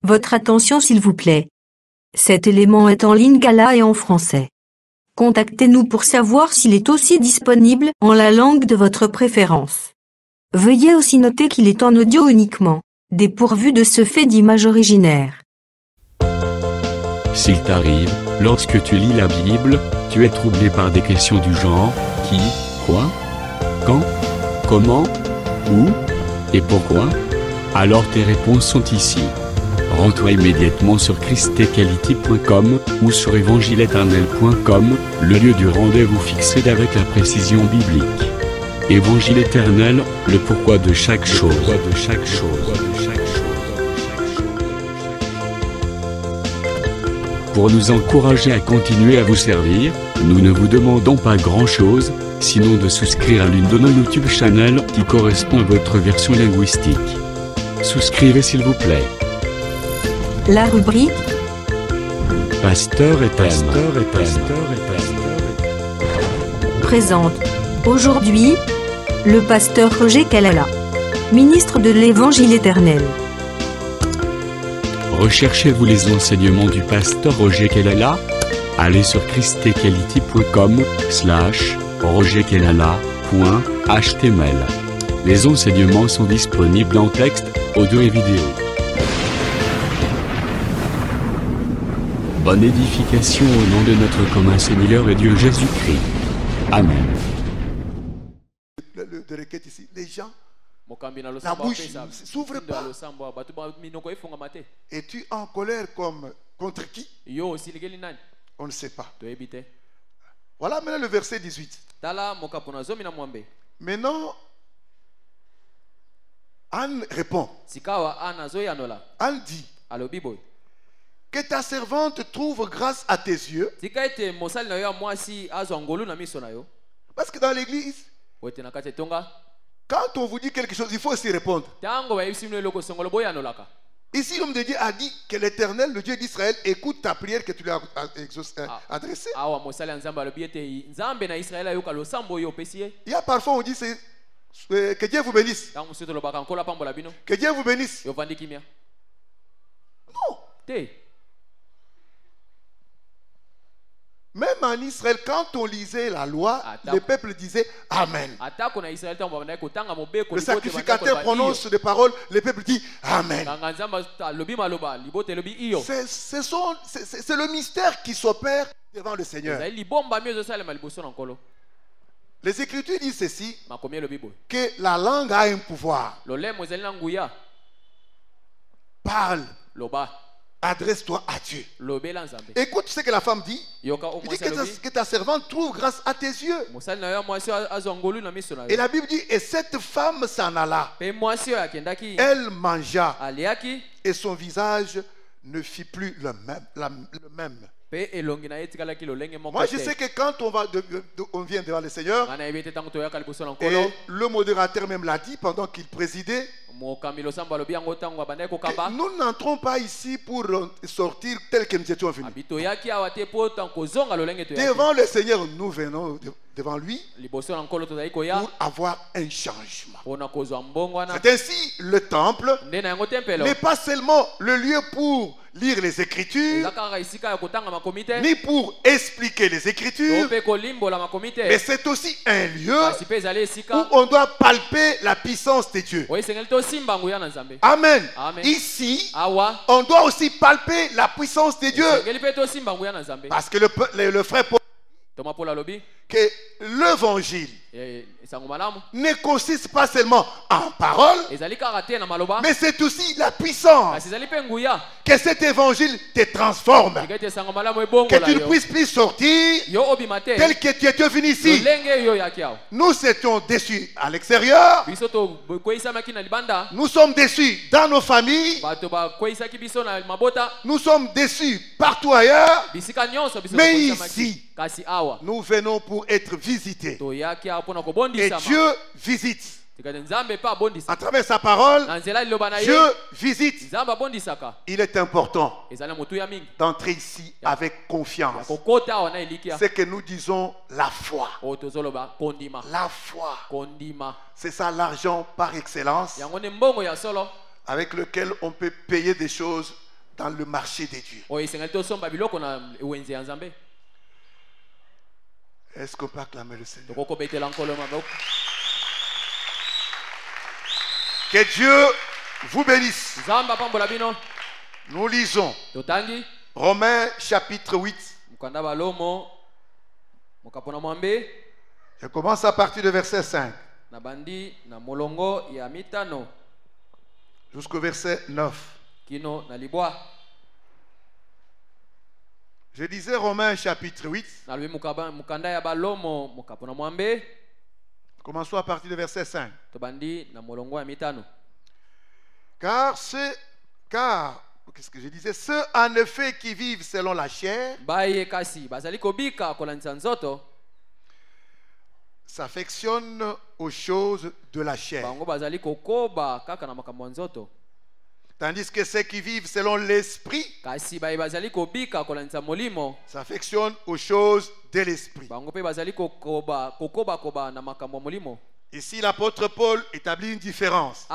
Votre attention s'il vous plaît. Cet élément est en lingala et en français. Contactez-nous pour savoir s'il est aussi disponible en la langue de votre préférence. Veuillez aussi noter qu'il est en audio uniquement, dépourvu de ce fait d'image originaire. S'il t'arrive, lorsque tu lis la Bible, tu es troublé par des questions du genre « qui, quoi, quand, comment, où et pourquoi ?» Alors tes réponses sont ici. Rends-toi immédiatement sur christequality.com ou sur évangile-éternel.com, le lieu du rendez-vous fixé avec la précision biblique. Évangile éternel, le pourquoi de chaque chose. Pour nous encourager à continuer à vous servir, nous ne vous demandons pas grand-chose, sinon de souscrire à l'une de nos YouTube channels qui correspond à votre version linguistique. Souscrivez s'il vous plaît. La rubrique Pasteur et thème. présente aujourd'hui le pasteur Roger Kalala, ministre de l'Évangile éternel. Recherchez-vous les enseignements du pasteur Roger Kalala? Allez sur christequality.com/rogerkelala.html. Les enseignements sont disponibles en texte, audio et vidéo. Bonne édification au nom de notre commun Seigneur et Dieu Jésus-Christ. Amen. De requête ici, les gens, la bouche ne s'ouvre pas. Et tu es en colère contre qui? On ne sait pas. Voilà maintenant le verset 18. Maintenant, Anne répond. Anne dit que ta servante trouve grâce à tes yeux. Parce que dans l'église, quand on vous dit quelque chose, il faut aussi répondre. Ici, l'homme de Dieu a dit que l'Éternel, le Dieu d'Israël, écoute ta prière que tu lui as adressée. Il y a parfois on dit que Dieu vous bénisse. Que Dieu vous bénisse. Non. Même en Israël, quand on lisait la loi, le peuple disait Amen. Le sacrificateur prononce des paroles, le peuple dit Amen. C'est le mystère qui s'opère devant le Seigneur. Les Écritures disent ceci, que la langue a un pouvoir. Parle. Adresse-toi à Dieu. Écoute ce que la femme dit. Il dit que ta servante trouve grâce à tes yeux. Et la Bible dit, et cette femme s'en alla. Elle mangea. Et son visage ne fit plus le même. Moi je sais que quand on vient devant le Seigneur, et le modérateur même l'a dit pendant qu'il présidait, nous n'entrons pas ici pour sortir tel que nous étions venus. Devant le Seigneur, nous venons devant lui pour avoir un changement. C'est ainsi le temple n'est pas seulement le lieu pour lire les Écritures, ni pour expliquer les Écritures, mais c'est aussi un lieu où on doit palper la puissance de Dieu. Amen. Ici, on doit aussi palper la puissance de Dieu. Parce que le frère Paul dit que l'évangile ne consiste pas seulement en parole, mais c'est aussi la puissance. Que cet évangile te transforme, que tu ne puisses plus sortir tel que tu étais venu ici. Nous étions déçus à l'extérieur, nous sommes déçus dans nos familles, nous sommes déçus partout ailleurs, mais ici nous venons pour être visités. Et Dieu visite. À travers sa parole, Dieu visite. Il est important d'entrer ici avec confiance. C'est que nous disons la foi. La foi. C'est ça l'argent par excellence avec lequel on peut payer des choses dans le marché des dieux. Est-ce qu'on peut acclamer le Seigneur? Que Dieu vous bénisse. Nous lisons Romains chapitre 8. Je commence à partir du verset 5 jusqu'au verset 9. Je disais Romains chapitre 8. Commençons à partir du verset 5. Qu'est-ce que je disais? Ceux en effet qui vivent selon la chair s'affectionnent aux choses de la chair. Tandis que ceux qui vivent selon l'esprit s'affectionnent aux choses de l'esprit. Ici, l'apôtre Paul établit une différence.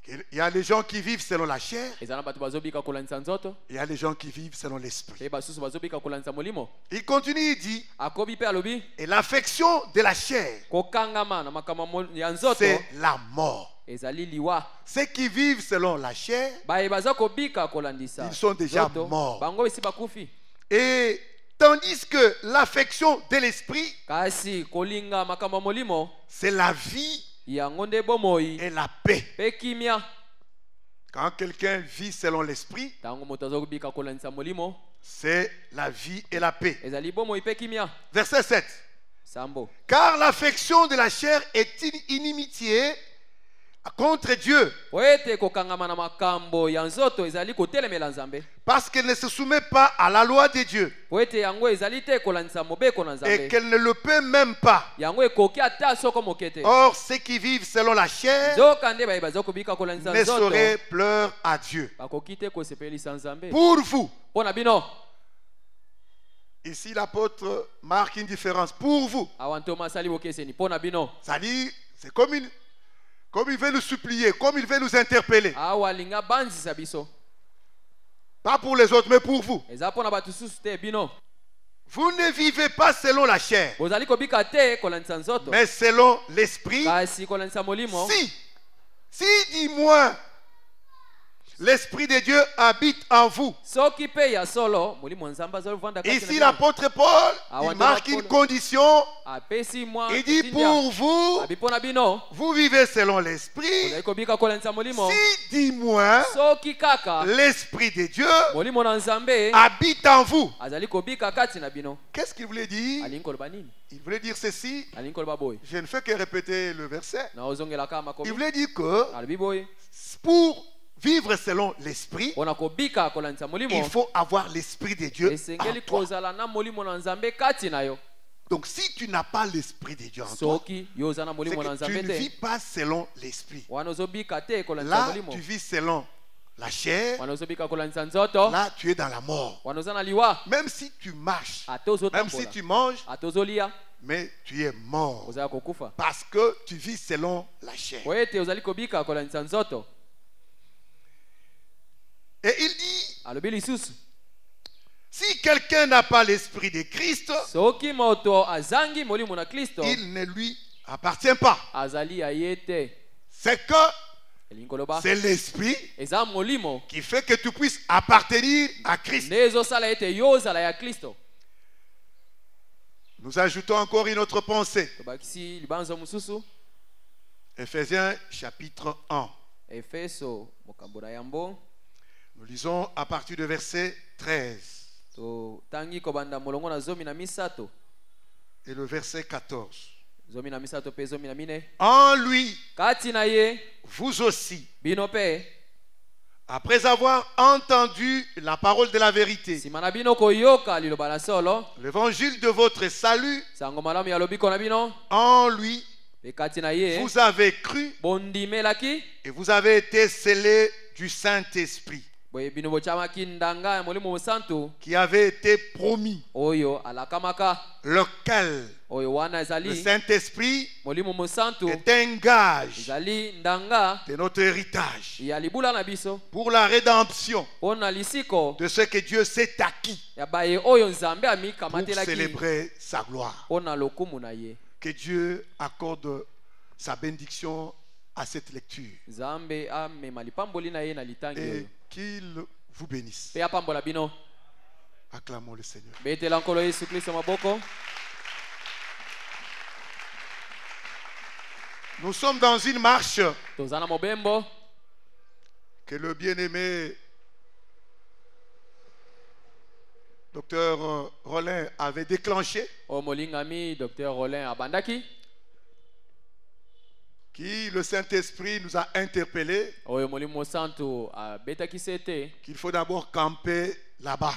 Il y a les gens qui vivent selon la chair. Il y a les gens qui vivent selon l'esprit. Il continue, il dit, et l'affection de la chair, c'est la mort. Ceux qui vivent selon la chair, ils sont déjà morts. Et tandis que l'affection de l'esprit, c'est la vie et la paix. Quand quelqu'un vit selon l'esprit, c'est la vie et la paix. Verset 7. Car l'affection de la chair est une inimitié contre Dieu, parce qu'elle ne se soumet pas à la loi de Dieu et qu'elle ne le peut même pas. Or, ceux qui vivent selon la chair ne sauraient pleurer à Dieu. Pour vous, ici l'apôtre marque une différence. Pour vous, ça dit, c'est comme il veut nous supplier, comme il veut nous interpeller. Pas pour les autres, mais pour vous. Vous ne vivez pas selon la chair, mais selon l'esprit. Si dis-moi, l'Esprit de Dieu habite en vous. Ici, l'apôtre Paul, il marque une condition. Il dit pour vous, vous vivez selon l'Esprit. Si, dis-moi, l'Esprit de Dieu habite en vous. Qu'est-ce qu'il voulait dire? Il voulait dire ceci. Je ne fais que répéter le verset. Il voulait dire que pour vivre selon l'esprit, il faut avoir l'esprit de Dieu en toi. Donc si tu n'as pas l'esprit de Dieu en toi, c'est que tu ne vis pas selon l'esprit. Là, tu vis selon la chair. Là, tu es dans la mort. Même si tu marches, même si tu manges, mais tu es mort parce que tu vis selon la chair. Et il dit, si quelqu'un n'a pas l'esprit de Christ, il ne lui appartient pas. C'est que c'est l'esprit qui fait que tu puisses appartenir à Christ. Nous ajoutons encore une autre pensée. Ephésiens chapitre 1. Nous lisons à partir du verset 13 et le verset 14. En lui, vous aussi, après avoir entendu la parole de la vérité, l'évangile de votre salut, en lui, vous avez cru et vous avez été scellés du Saint-Esprit. qui avait été promis, lequel le Saint-Esprit est un gage de notre héritage pour la rédemption de ce que Dieu s'est acquis pour célébrer sa gloire. Que Dieu accorde sa bénédiction à cette lecture et qu'il vous bénisse. Acclamons le Seigneur. Nous sommes dans une marche que le bien-aimé Dr Rollin avait déclenché, qui le Saint-Esprit nous a interpellés qu'il faut d'abord camper là-bas.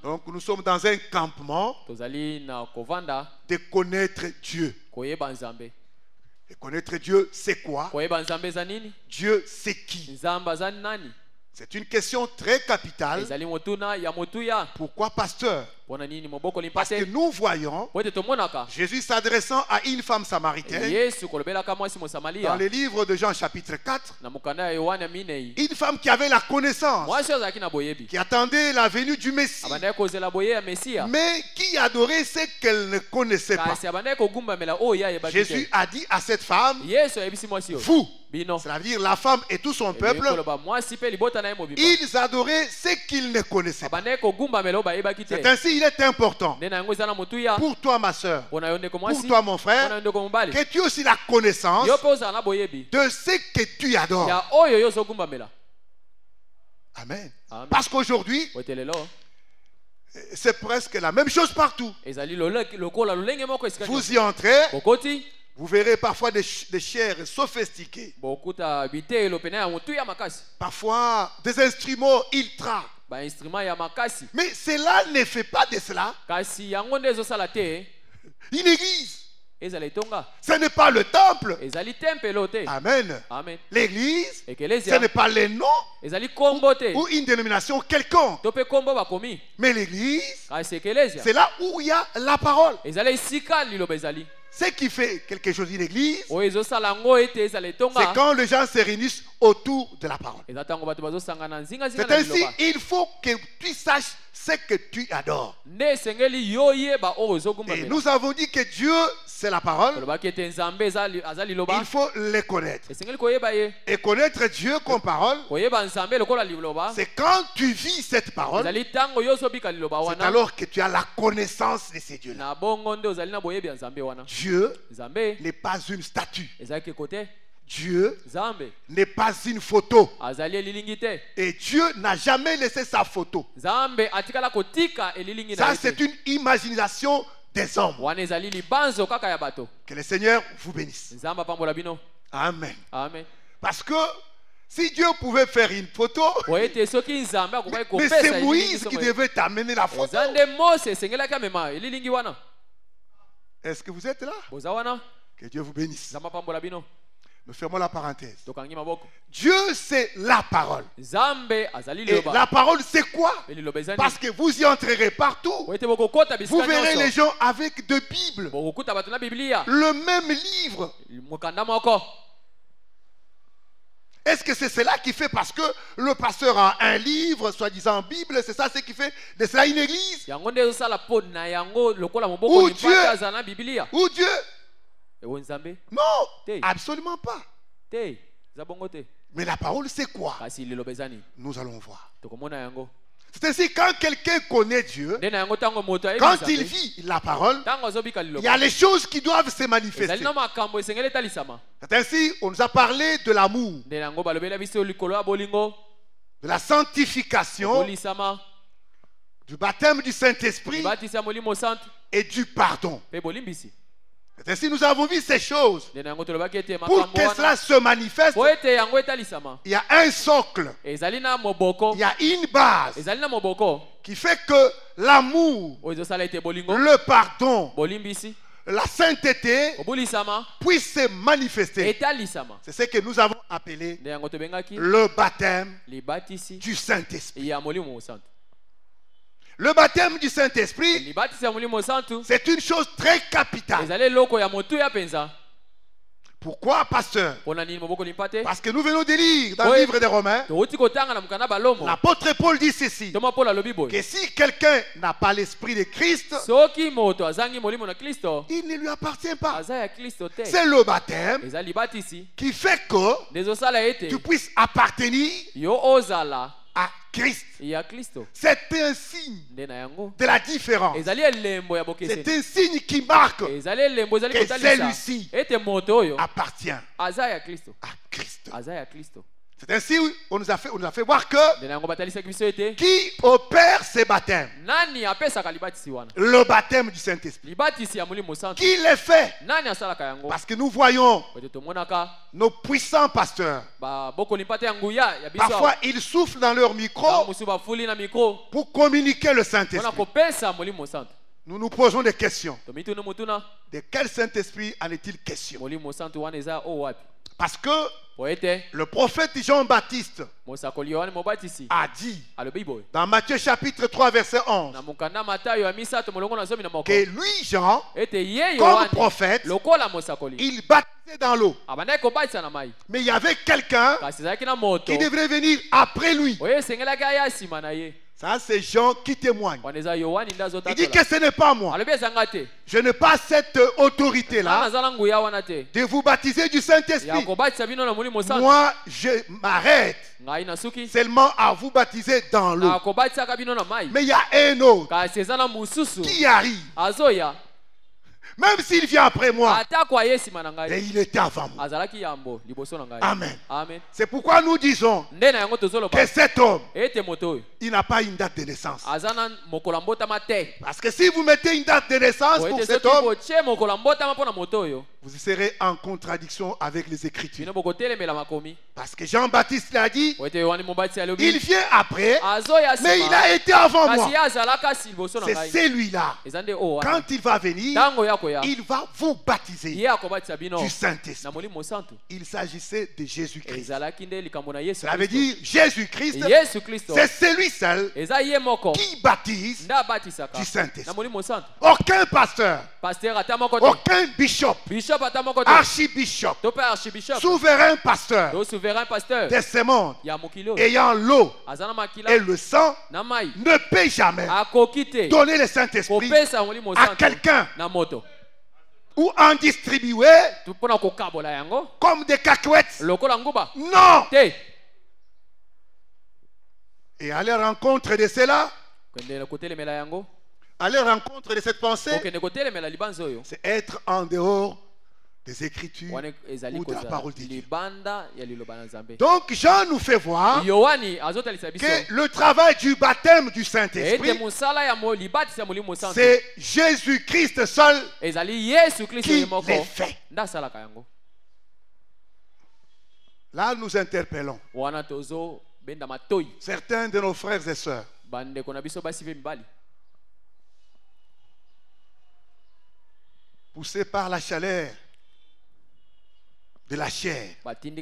Donc nous sommes dans un campement de connaître Dieu. Et connaître Dieu, c'est quoi? Dieu, c'est qui? C'est une question très capitale. Pourquoi, pasteur? Parce que nous voyons Jésus s'adressant à une femme samaritaine dans le livre de Jean chapitre 4, une femme qui avait la connaissance, qui attendait la venue du Messie, mais qui adorait ce qu'elle ne connaissait pas. Jésus a dit à cette femme, vous, c'est-à-dire la femme et tout son peuple, ils adoraient ce qu'ils ne connaissaient pas. C'est ainsi il est important pour toi ma soeur, pour toi mon frère, que tu aies aussi la connaissance de ce que tu adores. Amen. Parce qu'aujourd'hui, c'est presque la même chose partout. Vous y entrez, vous verrez parfois des chairs sophistiquées, parfois des instruments ultra. Mais cela ne fait pas de cela une église. Ce n'est pas le temple. Amen. L'église, ce n'est pas les noms ou une dénomination quelconque. Mais l'église, c'est là où il y a la parole. Ce qui fait quelque chose d'une église, c'est quand les gens se réunissent autour de la parole. C'est ainsi, il faut que tu saches ce que tu adores. Et nous avons dit que Dieu, c'est la parole. Il faut les connaître. Et connaître Dieu comme parole, c'est quand tu vis cette parole, c'est alors que tu as la connaissance de ces dieux-là. Dieu n'est pas une statue. Dieu n'est pas une photo. Et Dieu n'a jamais laissé sa photo. Ça, c'est une imagination des hommes. Que le Seigneur vous bénisse. Amen. Parce que si Dieu pouvait faire une photo, mais c'est Moïse qui devait t'amener la photo. Est-ce que vous êtes là? Que Dieu vous bénisse. Nous fermons la parenthèse. Dieu, c'est la parole. Et la parole, c'est quoi? Parce que vous y entrerez partout. Vous verrez les gens avec deux Bibles. Le même livre. Est-ce que c'est cela qui fait, parce que le pasteur a un livre, soi-disant Bible, c'est ça ce qui fait de cela une église? Ou Dieu? Non, absolument pas. Mais la parole, c'est quoi? Nous allons voir. C'est ainsi, quand quelqu'un connaît Dieu, quand il vit la parole, il y a les choses qui doivent se manifester. C'est ainsi, on nous a parlé de l'amour, de la sanctification, du baptême du Saint-Esprit et du pardon. C'est ainsi, nous avons vu ces choses. Pour que cela se manifeste, il y a un socle, il y a une base qui fait que l'amour, le pardon, la sainteté puisse se manifester. C'est ce que nous avons appelé le baptême du Saint-Esprit. Le baptême du Saint-Esprit, c'est une chose très capitale. Pourquoi, pasteur? Parce que nous venons de lire dans le livre des Romains, l'apôtre Paul dit ceci, que si quelqu'un n'a pas l'esprit de Christ, il ne lui appartient pas. C'est le baptême qui fait que tu puisses appartenir à Christ. C'est un signe de la différence. C'est un signe qui marque que celui-ci appartient à Christ. C'est ainsi on nous a fait voir que qui opère ces baptêmes, le baptême du Saint-Esprit, qui les fait. Parce que nous voyons nos puissants pasteurs, parfois ils soufflent dans leur micro pour communiquer le Saint-Esprit. Nous nous posons des questions. De quel Saint-Esprit en est-il question? Parce que le prophète Jean-Baptiste a dit dans Matthieu chapitre 3 verset 11 que lui, Jean, comme prophète, il baptisait dans l'eau. Mais il y avait quelqu'un qui devrait venir après lui. Ça, c'est Jean qui témoigne. Il dit que ce n'est pas moi. Je n'ai pas cette autorité-là de vous baptiser du Saint-Esprit. Moi, je m'arrête seulement à vous baptiser dans l'eau. Mais il y a un autre qui arrive. Même s'il vient après moi, et il était avant moi. Amen. C'est pourquoi nous disons que cet homme, il n'a pas une date de naissance. Parce que si vous mettez une date de naissance pour cet homme, vous serez en contradiction avec les Écritures. Parce que Jean-Baptiste l'a dit, il vient après, mais il a été avant moi. C'est celui-là. Quand il va venir, il va vous baptiser du Saint-Esprit. Il s'agissait de Jésus-Christ. Ça veut dire Jésus-Christ, c'est celui seul qui baptise du Saint-Esprit. Aucun pasteur, aucun bishop, archibishop, souverain pasteur de ce monde ayant l'eau et le sang ne peut jamais donner le Saint-Esprit à quelqu'un ou en distribuer comme des cacahuètes. Non. Et à la rencontre de cela, à la rencontre de cette pensée, c'est être en dehors des Écritures ou de la parole de Dieu. Donc Jean nous fait voir que le travail du baptême du Saint-Esprit, c'est Jésus-Christ seul qui les fait. Là nous interpellons certains de nos frères et sœurs poussés par la chaleur de la chair. Ils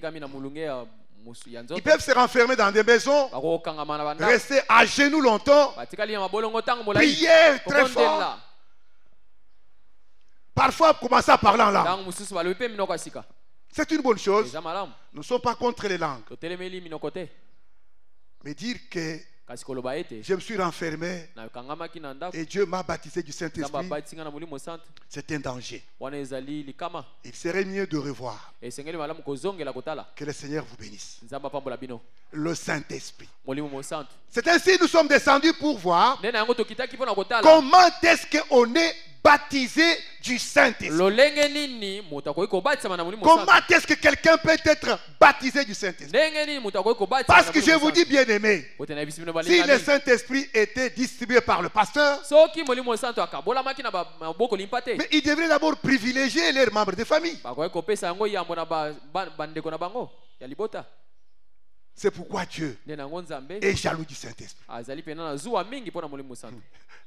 peuvent se renfermer dans des maisons, rester à genoux longtemps, prier très fort. Parfois commencer à parler en langue. C'est une bonne chose. Nous ne sommes pas contre les langues. Mais dire que je me suis renfermé et Dieu m'a baptisé du Saint-Esprit, c'est un danger. Il serait mieux de revoir. Que le Seigneur vous bénisse. Le Saint-Esprit. C'est ainsi que nous sommes descendus pour voir comment est-ce qu'on est baptisé du Saint-Esprit. Comment est-ce que quelqu'un peut être baptisé du Saint-Esprit? Parce que je vous dis, bien aimé, si le Saint-Esprit était distribué par le pasteur, mais il devrait d'abord privilégier les membres de famille. C'est pourquoi Dieu est jaloux du Saint-Esprit.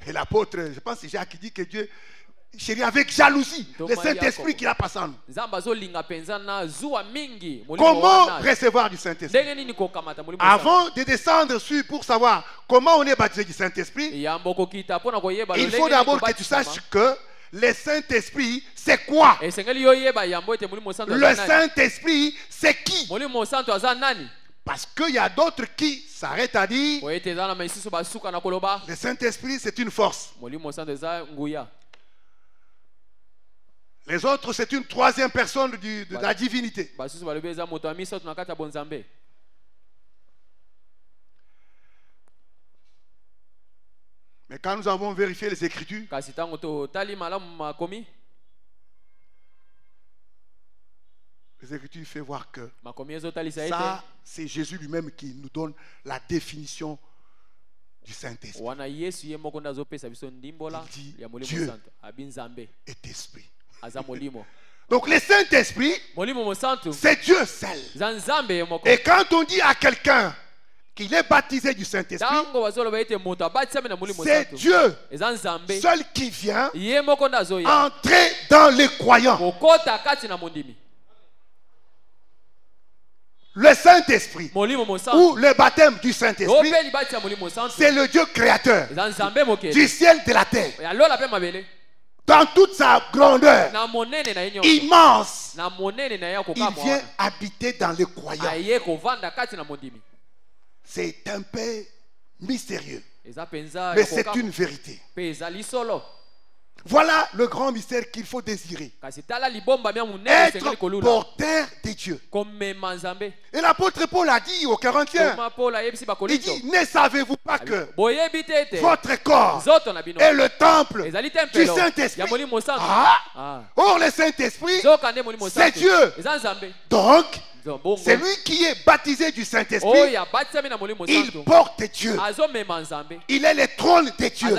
Et l'apôtre, je pense que Jacques dit que Dieu chérie, avec jalousie, le Saint-Esprit qui a passé en nous. Comment recevoir du Saint-Esprit? Avant de descendre pour savoir comment on est baptisé du Saint-Esprit, il faut d'abord que tu saches que le Saint-Esprit, c'est quoi? Le Saint-Esprit, c'est qui? Parce qu'il y a d'autres qui s'arrêtent à dire le Saint-Esprit, c'est une force. Les autres, c'est une troisième personne de la divinité. Mais quand nous avons vérifié les Écritures, les Écritures font voir que ça, c'est Jésus lui-même qui nous donne la définition du Saint-Esprit. Il dit Dieu est esprit. Donc le Saint-Esprit, c'est Dieu seul. Et quand on dit à quelqu'un qu'il est baptisé du Saint-Esprit, c'est Dieu seul qui vient entrer dans les croyants. Le Saint-Esprit ou le baptême du Saint-Esprit, c'est le Dieu créateur du ciel et de la terre. Dans toute sa grandeur immense, il vient habiter dans les croyants. C'est un peu mystérieux, mais c'est une vérité. Voilà le grand mystère qu'il faut désirer. Être porteur de Dieu. Et l'apôtre Paul a dit aux Corinthiens, il dit, ne savez-vous pas que votre corps est le temple du Saint-Esprit? Or le Saint-Esprit, c'est Dieu. Donc, c'est lui qui est baptisé du Saint-Esprit. Il porte Dieu. Il est le trône de Dieu.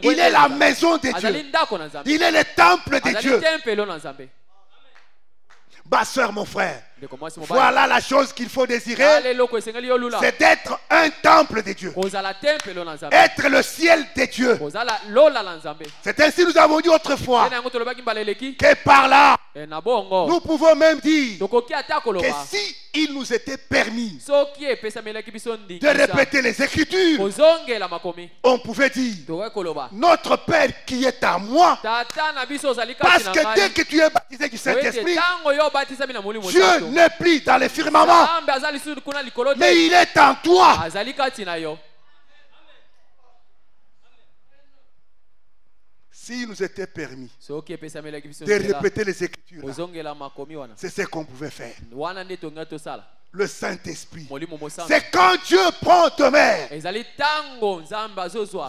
Il est la maison de Dieu. Il est le temple de Dieu. Ma soeur, mon frère, voilà la chose qu'il faut désirer, c'est d'être un temple de Dieu, être le ciel de Dieu. C'est ainsi nous avons dit autrefois que par là nous pouvons même dire que si il nous était permis de répéter les Écritures, on pouvait dire notre Père qui est à moi, parce que dès que tu es baptisé du Saint-Esprit, Dieu n'est plus dans les firmaments, mais il est en toi. S'il nous était permis de répéter les Écritures, c'est ce qu'on pouvait faire. Le Saint-Esprit, c'est quand Dieu prend ta mère.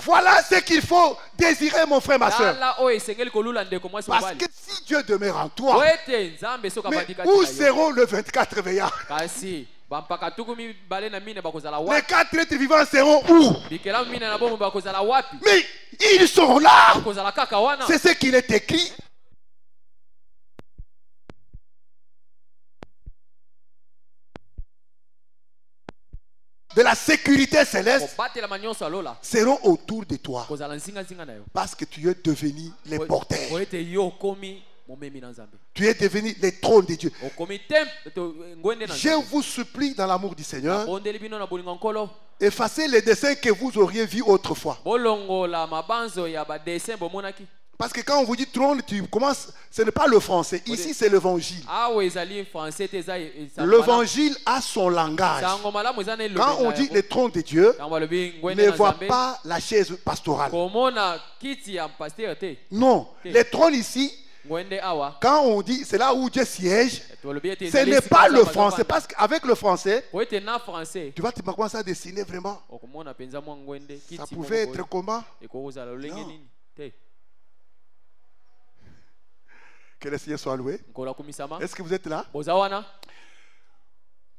Voilà ce qu'il faut désirer, mon frère, ma soeur. Parce que si Dieu demeure en toi, mais où seront les 24 veillards? Les 4 êtres vivants seront où? Mais ils sont là. C'est ce qu'il est écrit. De la sécurité céleste seront autour de toi. Parce que tu es devenu les porteurs. Tu es devenu les trônes de Dieu. Je vous supplie dans l'amour du Seigneur, effacez les dessins que vous auriez vus autrefois. Parce que quand on vous dit trône, tu commences, ce n'est pas le français. Ici, c'est l'évangile. L'évangile a son langage. Quand on dit le trône de Dieu, ne voit pas la chaise pastorale. Non, le trône ici, quand on dit c'est là où Dieu siège, ce n'est pas le français. Parce qu'avec le français, tu vas te commencer à dessiner vraiment. Ça pouvait être comment? Non. Que le Seigneur soit loué. Est-ce que vous êtes là?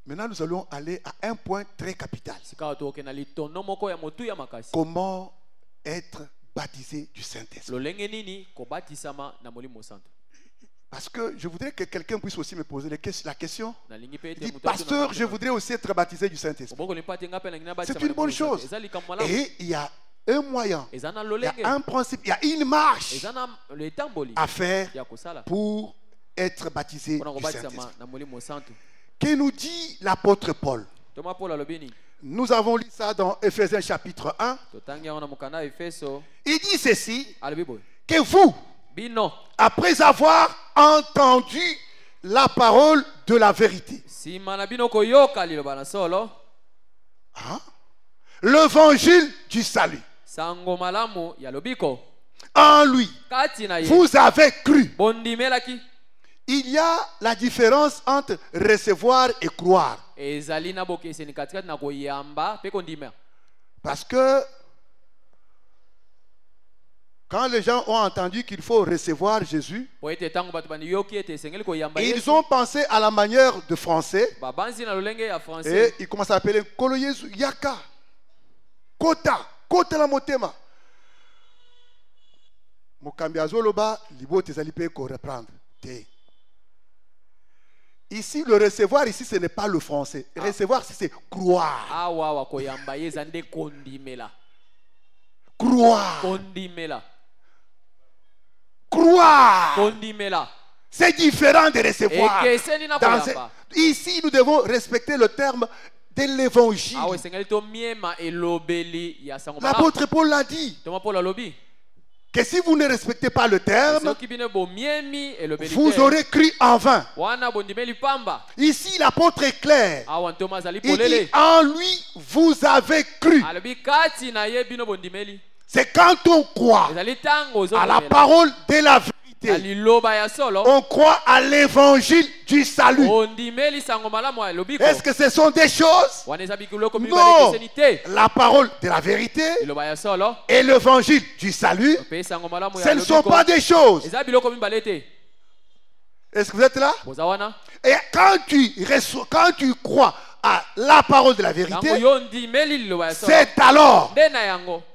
Maintenant, nous allons aller à un point très capital. Comment être baptisé du Saint-Esprit? Parce que je voudrais que quelqu'un puisse aussi me poser la question. Il dit, pasteur, je voudrais aussi être baptisé du Saint-Esprit. C'est une bonne chose. Et il y a un moyen, il y a un principe, il y a une marche à faire pour être baptisé du Saint-Esprit. Que nous dit l'apôtre Paul? Nous avons lu ça dans Ephésiens chapitre 1. Il dit ceci, que vous, après avoir entendu la parole de la vérité, l'évangile du salut, en lui, vous avez cru. Il y a la différence entre recevoir et croire. Parce que quand les gens ont entendu qu'il faut recevoir Jésus, ils ont pensé à la manière de français et ils commencent à appeler Kolo Yesu Yaka Kota Kota la motema. Mokambi azoloba libo tezali pe ko reprendre. Ici, le recevoir, ici, ce n'est pas le français. Recevoir, c'est croire. Croire. Croire. C'est différent de recevoir. Ici, nous devons respecter le terme de l'évangile. L'apôtre Paul l'a dit. Que si vous ne respectez pas le terme, vous aurez cru en vain. Ici, l'apôtre est clair. Il dit, en lui, vous avez cru. C'est quand on croit à la parole de la vérité. On croit à l'évangile du salut. Est-ce que ce sont des choses? Non. La parole de la vérité et l'évangile du salut, ce ne sont pas des choses. Est-ce que vous êtes là? Et quand tu crois à la parole de la vérité, c'est alors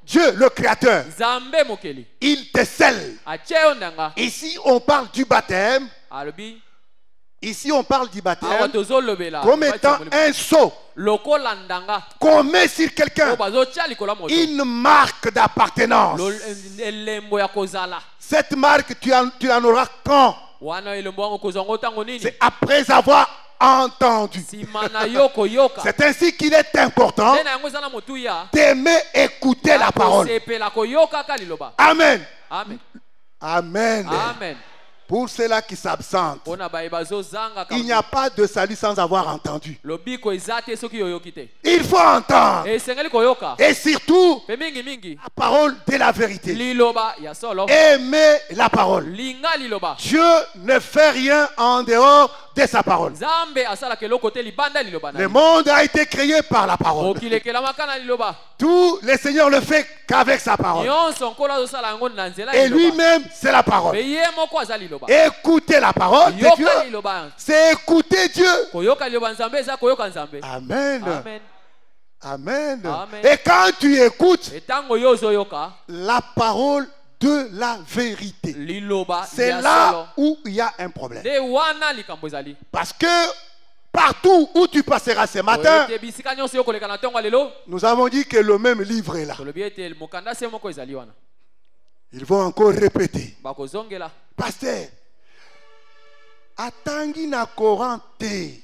Dieu, le Créateur, il te scelle. Ici, on parle du baptême. Ici, on parle du baptême comme étant un sceau qu'on met sur quelqu'un, une marque d'appartenance. Cette marque, tu en auras quand? C'est après avoir entendu. C'est ainsi qu'il est important d'aimer écouter la parole. Amen. Amen. Amen. Amen. Pour ceux-là qui s'absentent, il n'y a pas de salut sans avoir entendu. Il faut entendre. Et surtout, la parole de la vérité. Aimer la parole. Dieu ne fait rien en dehors de sa parole. Le monde a été créé par la parole. Tout le Seigneur le fait qu'avec sa parole. Et lui-même, c'est la parole. Écouter la parole de Dieu, c'est écouter Dieu. Amen. Amen. Amen. Et quand tu écoutes la parole de la vérité, c'est là où il y a un problème. Parce que partout où tu passeras ce matin, nous avons dit que le même livre est là. Ils vont encore répéter. Pasteur, atangi na Coran te,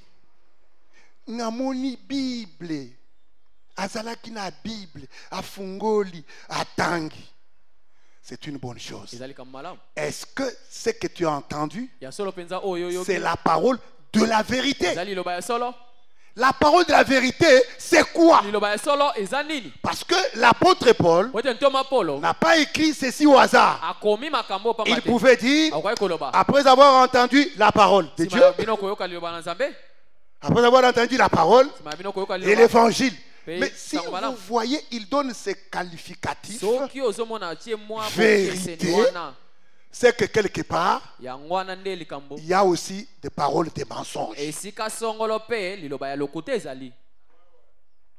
namoni Bible, azalaki na Bible, afungoli, atangi. C'est une bonne chose. Est-ce que ce que tu as entendu, c'est la parole de la vérité? La parole de la vérité, c'est quoi? Parce que l'apôtre Paul n'a pas écrit ceci au hasard. Il pouvait dire, après avoir entendu la parole de Dieu, après avoir entendu la parole et l'évangile. Mais si vous voyez, il donne ces qualificatifs. Vérité, c'est que quelque part, il y a aussi des paroles de mensonges.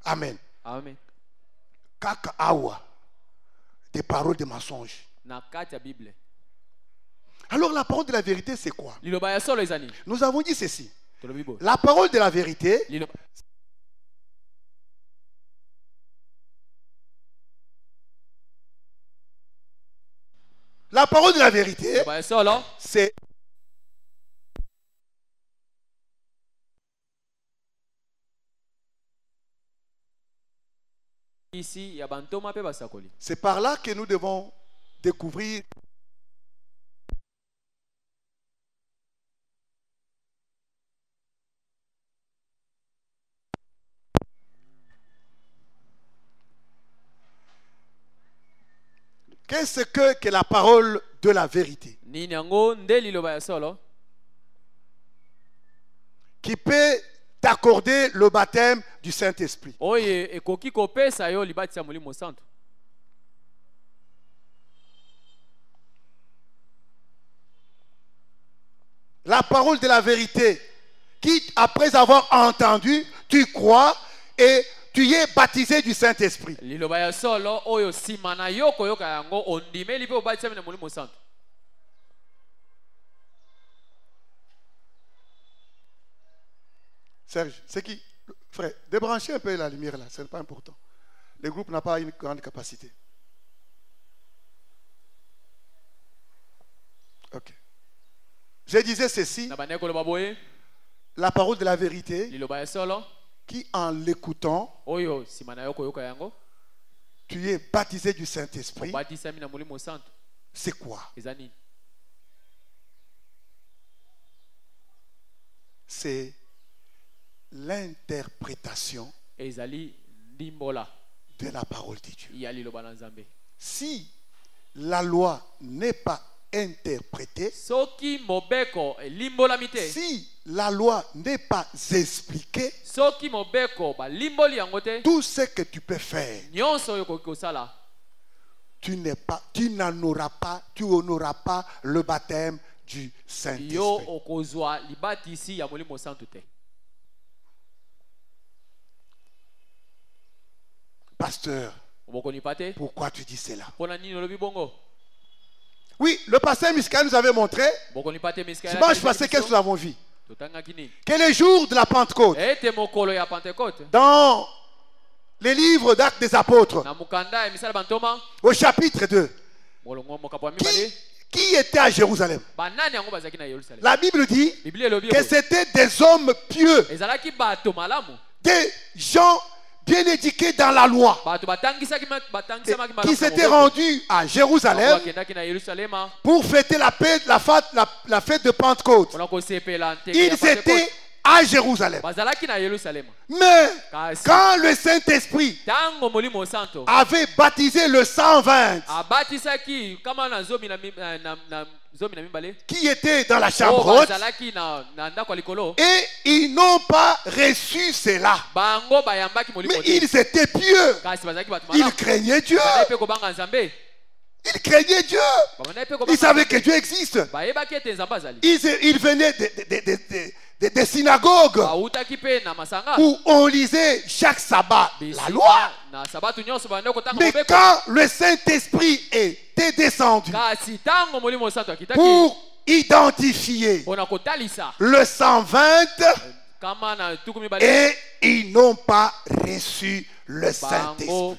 Amen. Amen. Kaka awa, des paroles de mensonges. Alors la parole de la vérité, c'est quoi? Nous avons dit ceci. La parole de la vérité, La parole de la vérité, c'est par là que nous devons découvrir qu'est-ce que la parole de la vérité qui peut t'accorder le baptême du Saint-Esprit. La parole de la vérité qui, après avoir entendu, tu crois et tu es baptisé du Saint-Esprit. Serge, c'est qui? Frère, débranchez un peu la lumière là, ce n'est pas important. Le groupe n'a pas une grande capacité. Ok. Je disais ceci. La parole de la vérité qui, en l'écoutant, tu es baptisé du Saint-Esprit. C'est quoi? C'est l'interprétation de la parole de Dieu. Si la loi n'est pas interprétée, si la loi n'est pas expliquée, tout ce que tu peux faire, tu n'honoras pas le baptême du Saint-Esprit. Pasteur, pourquoi tu dis cela? Oui, le pasteur Miska nous avait montré. Dimanche passé, qu'est-ce que nous avons vu? Que le jour de la Pentecôte, dans les livres d'Actes des Apôtres, au chapitre 2, qui était à Jérusalem? La Bible dit que c'était des hommes pieux, des gens bien éduqués dans la loi, qui s'étaient rendus à Jérusalem pour fêter la fête de Pentecôte. Ils étaient à Jérusalem. Mais quand le Saint-Esprit avait baptisé le 120 qui étaient dans la chambre haute, et ils n'ont pas reçu cela, mais ils étaient pieux, ils craignaient Dieu. Ils craignaient Dieu. Ils savaient que Dieu existe. Ils venaient des synagogues où on lisait chaque sabbat la loi. Mais quand le Saint-Esprit était descendu pour identifier le 120, et ils n'ont pas reçu le Saint-Esprit.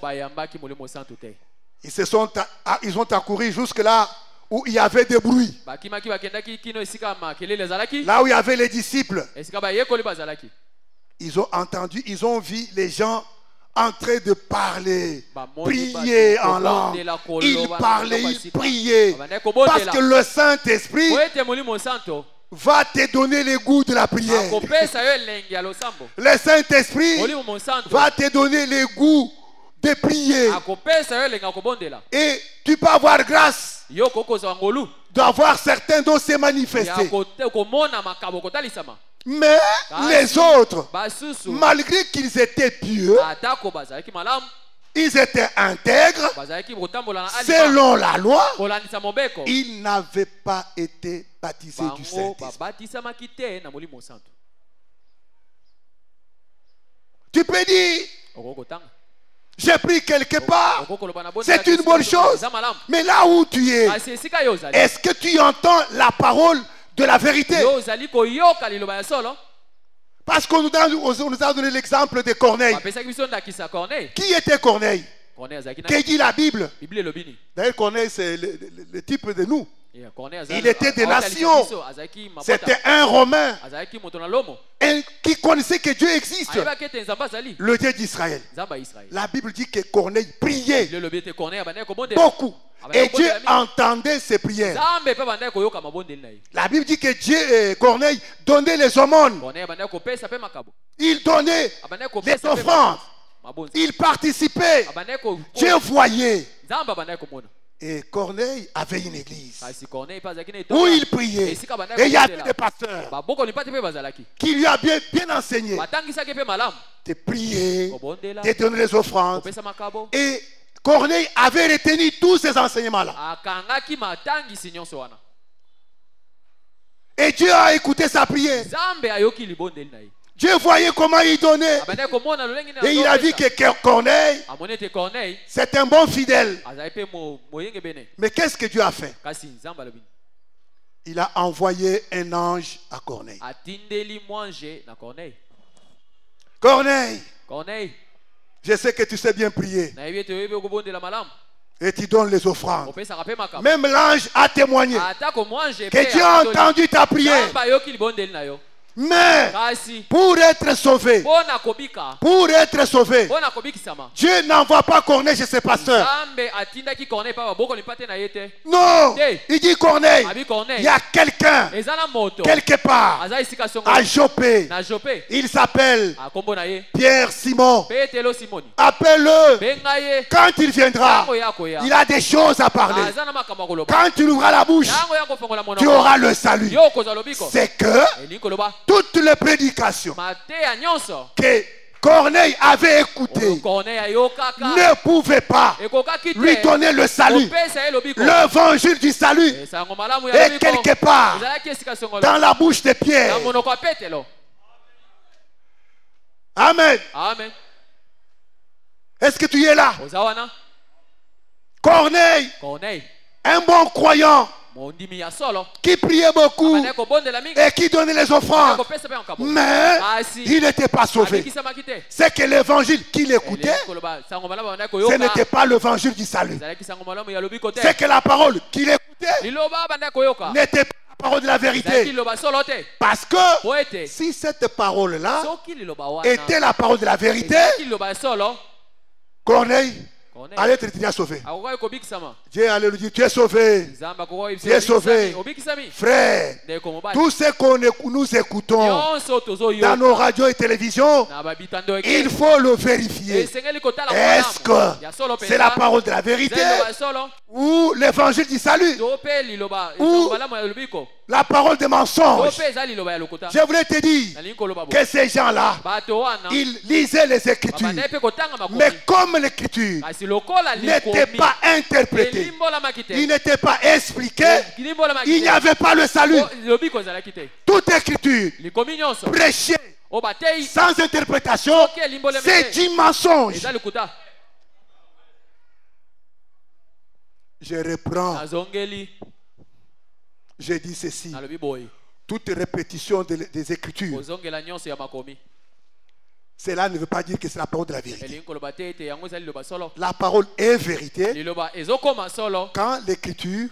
Ils ont accouru jusque là où il y avait des bruits. Là où il y avait les disciples. Ils ont entendu, ils ont vu les gens en train de parler, prier en langue. Ils parlaient, ils priaient. Parce que le Saint-Esprit va te donner le goût de la prière. Le Saint-Esprit va te donner le goût de prier. Et tu peux avoir grâce d'avoir certains dont c'est manifesté. Mais les autres, malgré qu'ils étaient pieux, ils étaient intègres selon la loi, ils n'avaient pas été baptisés du Saint-Esprit. Tu peux dire, j'ai pris quelque part, c'est une bonne chose. Mais là où tu es, est-ce que tu entends la parole de la vérité? Parce qu'on nous a donné l'exemple de Corneille. Qui était Corneille? Que dit la Bible? D'ailleurs, Corneille, c'est le type de nous. Il était des nations. C'était un Romain qui connaissait que Dieu existe, le Dieu d'Israël. La Bible dit que Corneille priait beaucoup. Et Dieu entendait ses prières. La Bible dit que Corneille donnait les aumônes. Il donnait les offrandes. Il participait. Dieu voyait. Et Corneille avait une église où il priait. Et il y avait des pasteurs qui lui avaient bien enseigné de prier, de donner les offrandes. Et Corneille avait retenu tous ces enseignements-là. Et Dieu a écouté sa prière. Dieu voyait comment il donnait. Et il a vu que Corneille, c'est un bon fidèle. Mais qu'est-ce que Dieu a fait? Il a envoyé un ange à Corneille. Corneille, je sais que tu sais bien prier. Et tu donnes les offrandes. Même l'ange a témoigné que Dieu a entendu ta prière. Mais pour être sauvé, Dieu n'envoie pas Corneille chez ses pasteurs. Non, il dit Corneille, il y a quelqu'un quelque part à Joppé. Il s'appelle Pierre Simon. Appelle-le. Quand il viendra, il a des choses à parler. Quand tu ouvras la bouche, tu auras le salut. C'est que toutes les prédications que Corneille avait écoutées ne pouvaient pas lui donner le salut, l'évangile du salut. Et quelque part dans la bouche de Pierre. Amen. Est-ce que tu es là? Corneille, un bon croyant qui priait beaucoup et qui donnait les offrandes, mais il n'était pas sauvé. C'est que l'évangile qu'il écoutait, ce n'était pas l'évangile du salut. C'est que la parole qu'il écoutait n'était pas la parole de la vérité. Parce que si cette parole-là était la parole de la vérité, Corneille allez être déjà sauvé. Dieu allait lui dire, tu es sauvé. Tu es sauvé. Frère, tout ce que nous écoutons dans nos radios et télévisions, il faut le vérifier. Est-ce que c'est la parole de la vérité ou l'évangile du salut ou la parole des mensonges? Je voulais te dire que ces gens-là, ils lisaient les Écritures. Mais comme l'Écriture n'était pas interprétée, il n'était pas expliqué, il n'y avait pas le salut. Toute Écriture prêchée sans interprétation, c'est du mensonge. Je reprends. Je dis ceci. Toute répétition des Écritures, cela ne veut pas dire que c'est la parole de la vérité. La parole est vérité quand l'écriture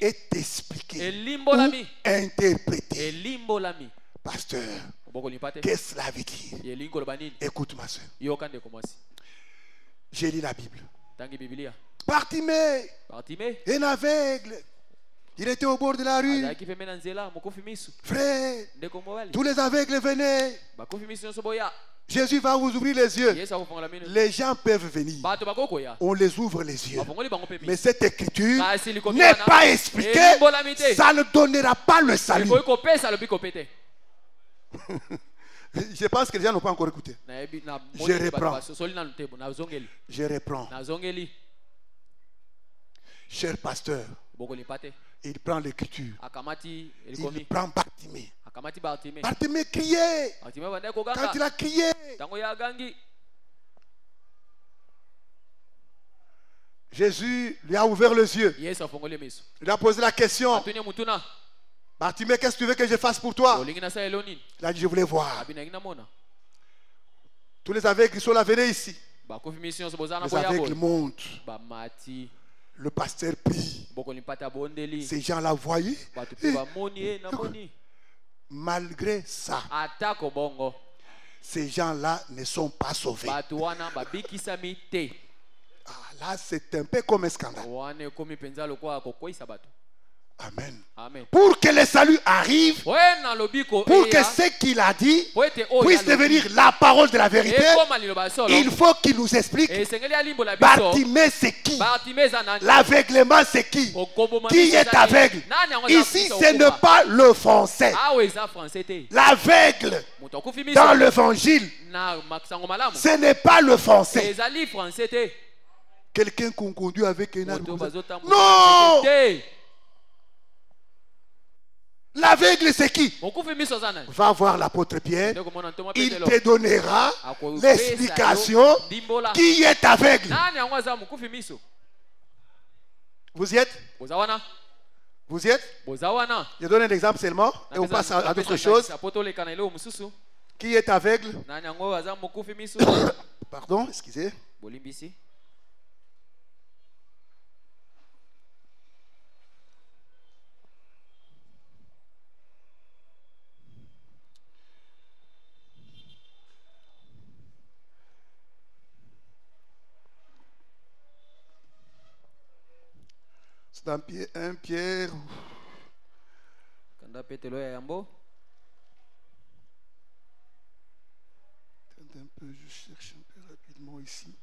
est expliquée ou interprétée. Pasteur, qu'est-ce que cela veut dire? Écoute ma soeur. J'ai lu la Bible. Bartimée, un aveugle. Il était au bord de la rue. Frère, tous les aveugles venaient. Jésus va vous ouvrir les yeux. Les gens peuvent venir. On les ouvre les yeux. Mais cette écriture n'est pas expliquée. Ça ne donnera pas le salut. Je pense que les gens n'ont pas encore écouté. Je reprends. Je reprends. Cher pasteur, il prend l'écriture. Il prend Bartimée. Bartimée criait. Quand il a crié, Jésus lui a ouvert les yeux. Il a posé la question. Bartimée, qu'est-ce que tu veux que je fasse pour toi? Il a dit, je voulais voir. Tous les aveugles qui sont là, venez ici. Les aveugles montent. Le pasteur prie. Ces gens-là voyaient. Malgré ça, ces gens-là ne sont pas sauvés. Ah, là, c'est un peu comme un scandale. Amen. Amen. Pour que le salut arrive, pour que ce qu'il a dit puisse devenir la parole de la vérité, il faut qu'il nous explique Bartimée c'est qui, l'aveuglement c'est qui est aveugle. Ici ce n'est pas le français. L'aveugle dans l'évangile, ce n'est pas le français. Quelqu'un qu'on conduit avec un arbre. Non! L'aveugle c'est qui? Va voir l'apôtre Pierre. Il te donnera l'explication qui est aveugle. Vous y êtes? Vous y êtes? Je donne un exemple seulement et on passe à d'autres choses. Qui est aveugle? Pardon, excusez. Dans 1 Pierre. Un peu, je cherche un peu rapidement ici.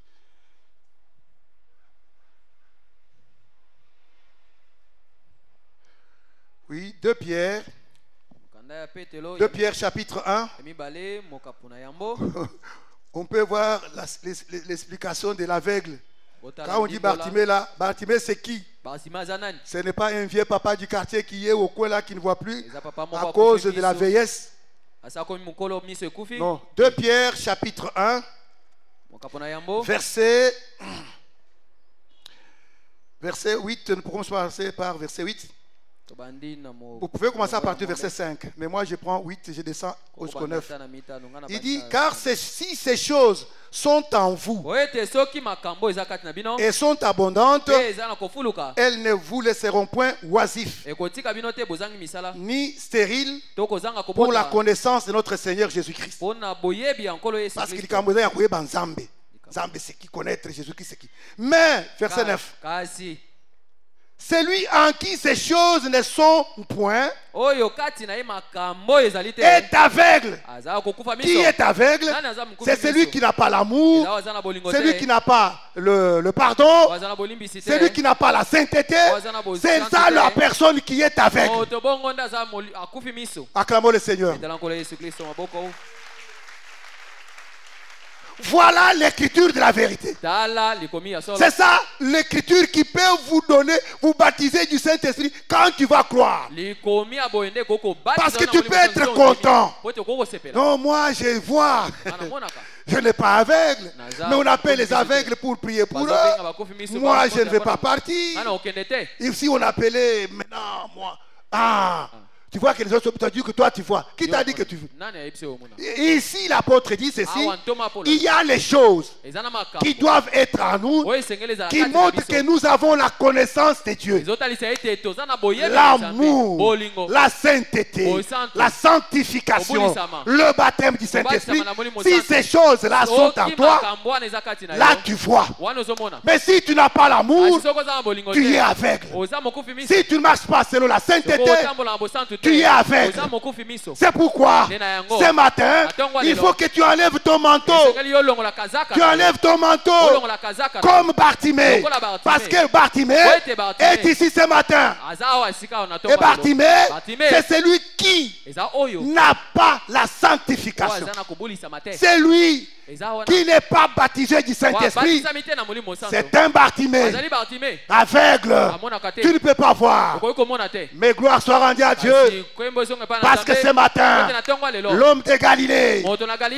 Oui, 2 Pierre. 2 Pierre chapitre 1. On peut voir l'explication de l'aveugle. Quand on dit Bartimée là, Bartimée c'est qui? Ce n'est pas un vieux papa du quartier qui est au coin là qui ne voit plus à cause de la vieillesse. Non, 2 Pierre chapitre 1 verset 8, nous pouvons commencer par verset 8. Vous pouvez commencer à partir du verset 5, mais moi je prends 8 et je descends jusqu'au 9. Il dit, car si ces choses sont en vous et sont abondantes, elles ne vous laisseront point oisifs ni stériles pour la connaissance de notre Seigneur Jésus-Christ. Parce qu'il y a Nzambe, c'est qui connaître Jésus-Christ, c'est qui. Mais, verset 9. Celui en qui ces choses ne sont point est aveugle. Qui est aveugle? C'est celui qui n'a pas l'amour, celui qui n'a pas le pardon, celui qui n'a pas la sainteté. C'est ça la personne qui est aveugle. Acclamons le Seigneur. Voilà l'écriture de la vérité. C'est ça l'écriture qui peut vous donner, vous baptiser du Saint-Esprit quand tu vas croire. Parce que tu peux être content. Non, moi je vois. Je n'ai pas aveugle. Mais on appelle les aveugles pour prier pour eux. Moi je ne vais pas partir. Ici on appelait maintenant moi. Tu vois que les autres t'ont dit que toi tu vois. Qui t'a dit que tu vois? Ici l'apôtre dit ceci. Il y a les choses qui doivent être en nous, qui montrent que nous avons la connaissance de Dieu. L'amour, la sainteté, la sanctification, le baptême du Saint-Esprit. Si ces choses-là sont en toi, là tu vois. Mais si tu n'as pas l'amour, tu es aveugle. Si tu ne marches pas selon la sainteté, tu es aveugle. C'est pourquoi ce matin, il faut que tu enlèves ton manteau. Tu enlèves ton manteau comme Bartimée. Parce que Bartimée est ici ce matin. Et Bartimée, c'est celui qui n'a pas la sanctification. C'est lui qui n'est pas baptisé du Saint-Esprit. C'est un Bartimée aveugle. Tu ne peux pas voir. Mais gloire soit rendue à Dieu. Parce que ce matin, l'homme de Galilée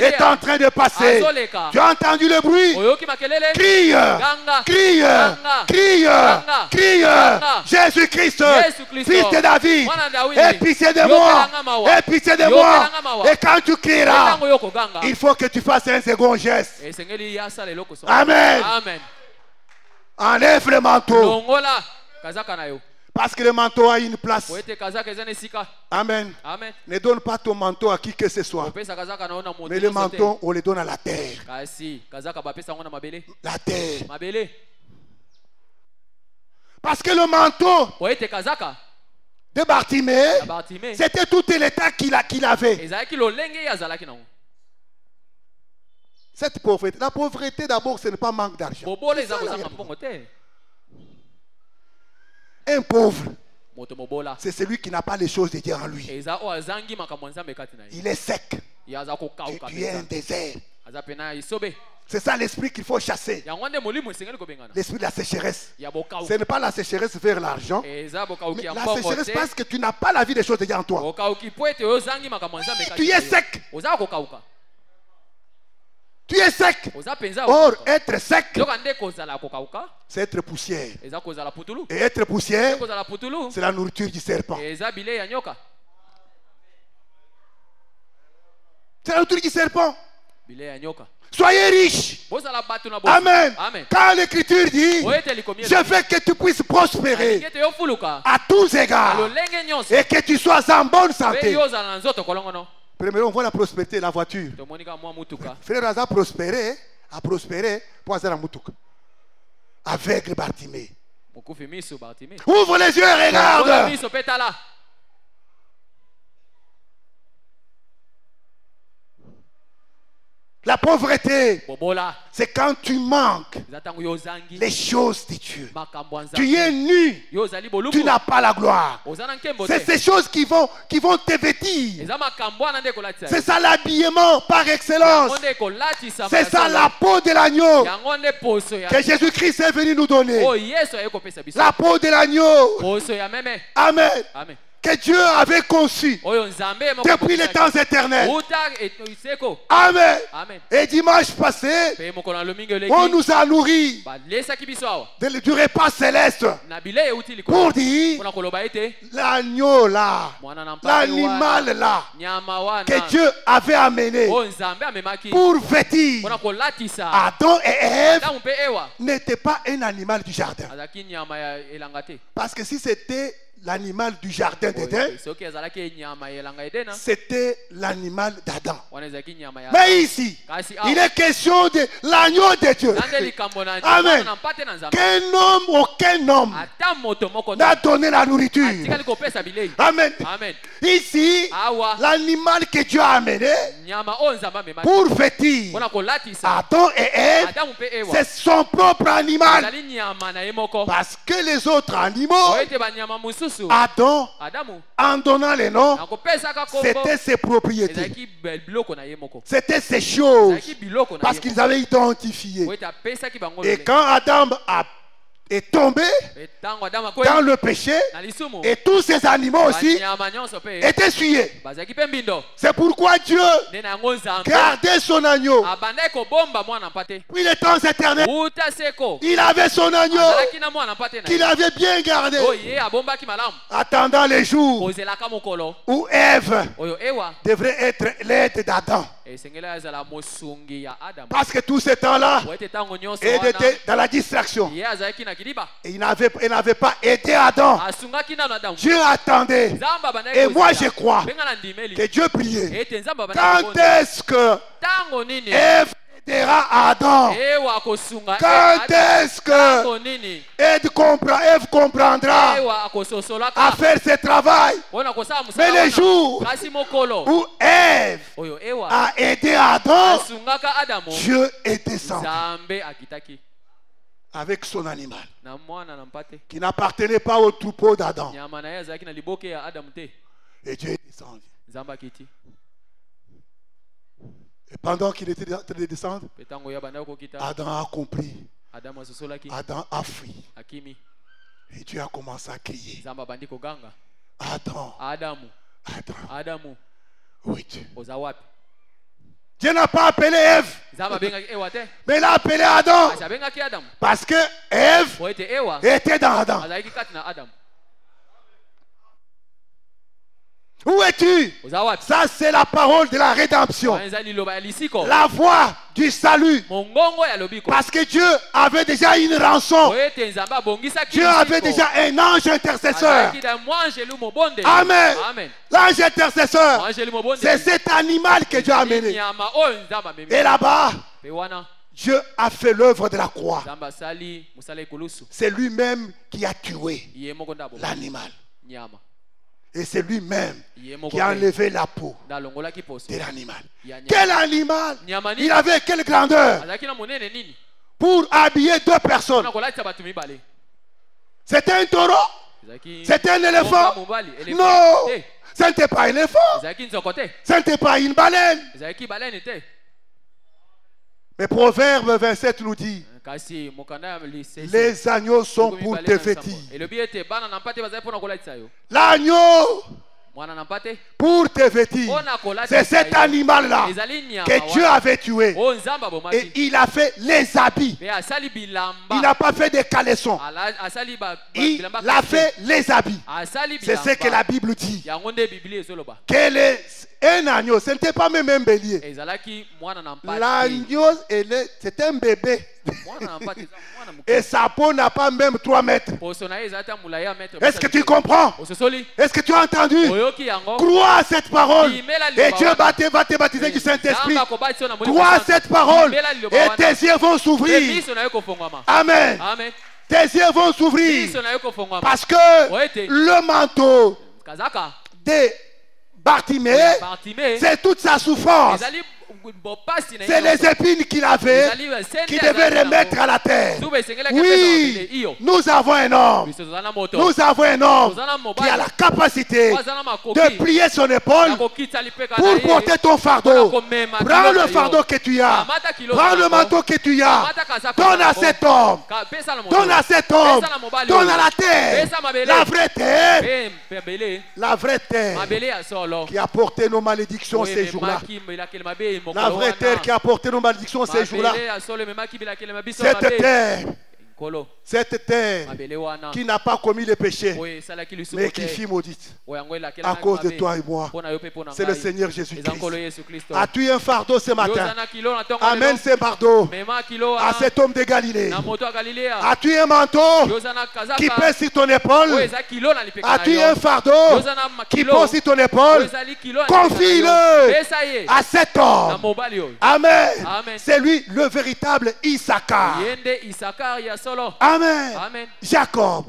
est en train de passer. Tu as entendu le bruit? Crie, crie, crie, crie. Jésus-Christ, fils de David, aie pitié de moi. Aie pitié de moi. Et quand tu crieras, il faut que tu fasses un second geste. Amen. Amen. Enlève le manteau. Parce que le manteau a une place. Amen. Amen. Ne donne pas ton manteau à qui que ce soit. Mais le manteau, on le donne à la terre. La terre. Parce que le manteau de Bartimée, c'était tout l'état qu'il avait. Cette pauvreté. La pauvreté d'abord, ce n'est pas manque d'argent. Un pauvre, c'est celui qui n'a pas les choses de Dieu en lui. Il est sec. Tu es un désert. C'est ça l'esprit qu'il faut chasser. L'esprit de la sécheresse. Ce n'est pas la sécheresse vers l'argent, mais la sécheresse parce que tu n'as pas la vie des choses de Dieu en toi. Tu es sec. Tu es sec. Or, être sec, c'est être poussière. Et être poussière, c'est la nourriture du serpent. C'est la nourriture du serpent. Soyez riches. Amen. Quand l'écriture dit, je veux que tu puisses prospérer à tous égards et que tu sois en bonne santé. Premièrement, on voit la prospérité, la voiture. Frère a prospéré pour avoir la moutouka. Avec le Bartimée. Ouvre les yeux et regarde. La pauvreté, c'est quand tu manques les choses de Dieu. Tu es nu, tu n'as pas la gloire. C'est ces choses qui vont te vêtir. C'est ça l'habillement par excellence. C'est ça la peau de l'agneau que Jésus-Christ est venu nous donner. La peau de l'agneau. Amen. Que Dieu avait conçu depuis les temps éternels. Amen. Et dimanche passé, on nous a nourris du repas céleste pour dire l'agneau là, l'animal là, que Dieu avait amené pour vêtir. Adam et Ève n'étaient pas un animal du jardin. Parce que si c'était l'animal du jardin d'Éden, c'était l'animal d'Adam. Mais ici, il est question de l'agneau de Dieu. Amen. Aucun homme n'a donné la nourriture. Amen. Ici, l'animal que Dieu a amené pour vêtir Adam et Ève, c'est son propre animal. Parce que les autres animaux, Adam, en donnant les noms, c'était ses propriétés. C'était ses choses. Parce qu'ils avaient identifié. Et quand Adam est tombé dans le péché, et tous ces animaux aussi étaient souillés. C'est pourquoi Dieu gardait son agneau. Puis les temps éternels, il avait son agneau qu'il avait bien gardé, attendant les jours où Ève devrait être l'aide d'Adam. Parce que tout ce temps-là, elle était dans la distraction. Et il n'avait pas aidé Adam. Dieu attendait. Et moi je crois que Dieu priait. Quand est-ce que Ève aidera Adam? Quand est-ce que Ève comprendra à faire ce travail? Mais le jour où Ève a aidé Adam, Dieu est descendu avec son animal qui n'appartenait pas au troupeau d'Adam. Et Dieu est descendu. Et pendant qu'il était en train de descendre, Adam a compris. Adam a fui. Et Dieu a commencé à crier. Adam. Oui. Dieu n'a pas appelé Ève, mais il a appelé Adam. Parce que Ève était dans Adam. Où es-tu? Ça, c'est la parole de la rédemption. La voix du salut. Parce que Dieu avait déjà une rançon. Dieu avait déjà un ange intercesseur. Amen. L'ange intercesseur, c'est cet animal que Dieu a amené. Et là-bas, Dieu a fait l'œuvre de la croix. C'est lui-même qui a tué l'animal. Et c'est lui-même qui a enlevé la peau de l'animal. Quel animal? Il avait quelle grandeur? Pour habiller 2 personnes. C'était un taureau? C'était un éléphant? Non! Ce n'était pas un éléphant. Ce n'était pas une baleine. Mais Proverbe 27 nous dit: les agneaux sont pour te vêtir. L'agneau pour te vêtir. C'est cet animal-là que Dieu avait tué. Et il a fait les habits. Il n'a pas fait des caleçons. Il a fait les habits. C'est ce que la Bible dit. Quel est un agneau? Ce n'était pas même un bélier. L'agneau, c'est un bébé. Et sa peau n'a pas même 3 mètres. Est-ce que tu comprends? Est-ce que tu as entendu? Crois à cette parole et Dieu va te baptiser du Saint-Esprit. Crois à cette parole et tes yeux vont s'ouvrir. Amen. Tes yeux vont s'ouvrir parce que le manteau de Bartimée, c'est toute sa souffrance. C'est les épines qu'il avait qui devaient remettre à la terre. Oui, nous avons un homme. Nous avons un homme qui a la capacité de plier son épaule pour porter ton fardeau. Prends le fardeau que tu as. Prends le manteau que tu as. Donne à cet homme. Donne à cet homme. Donne à la terre. La vraie terre. La vraie terre qui a porté nos malédictions ces jours-là. La vraie terre qui a porté nos malédictions ces jours-là. Cette terre qui n'a pas commis le péché, mais qui fut maudite à cause de toi et moi. C'est le Seigneur Jésus-Christ. As-tu un fardeau ce matin? Amène ce fardeau à cet homme de Galilée. As-tu un manteau qui pèse sur ton épaule? As-tu un fardeau qui pèse sur ton épaule? Confie-le à cet homme. Amen. C'est lui le véritable Issachar. Amen. Jacob,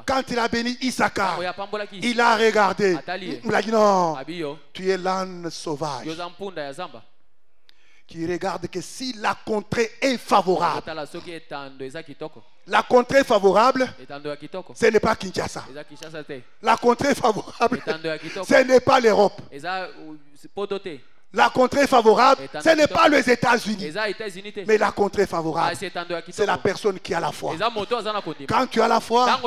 quand il a béni Issachar, il a regardé. Il a dit non, tu es l'âne sauvage qui regarde que si la contrée est favorable. La contrée favorable, ce n'est pas Kinshasa. La contrée favorable, ce n'est pas l'Europe. La contrée favorable, ce n'est pas les États-Unis. Mais la contrée favorable, c'est la personne qui a la foi. Quand tu as la foi,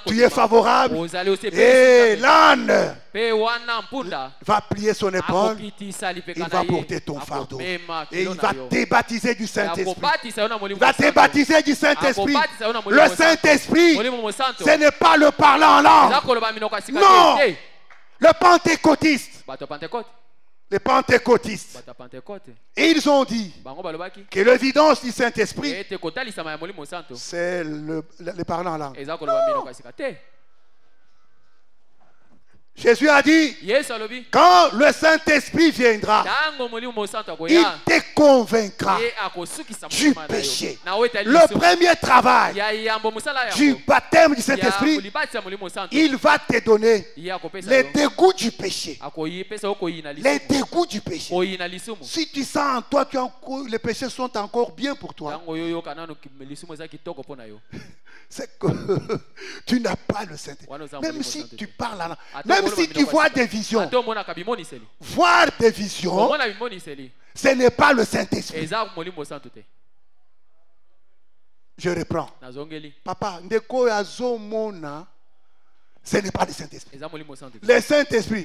tu es favorable. Et l'âne va plier son épaule. Il va porter ton fardeau. Et il va te baptiser du Saint-Esprit. Il va te baptiser du Saint-Esprit. Le Saint-Esprit, ce n'est pas le parlant en langue. Non. Le pentecôtiste. Les pentecôtistes, ils ont dit que l'évidence du Saint-Esprit, c'est le parlant en langue. Jésus a dit, quand le Saint-Esprit viendra, il te convaincra du péché. Le premier travail du baptême du Saint-Esprit, il va te donner les dégoûts du péché. Les dégoûts du péché. Si tu sens en toi que les péchés sont encore bien pour toi, c'est que tu n'as pas le Saint-Esprit. Même si tu parles à même si tu vois des visions, voir des visions, ce n'est pas le Saint-Esprit. Je reprends. Papa, ndeko azomona, ce n'est pas le Saint-Esprit. Le Saint-Esprit,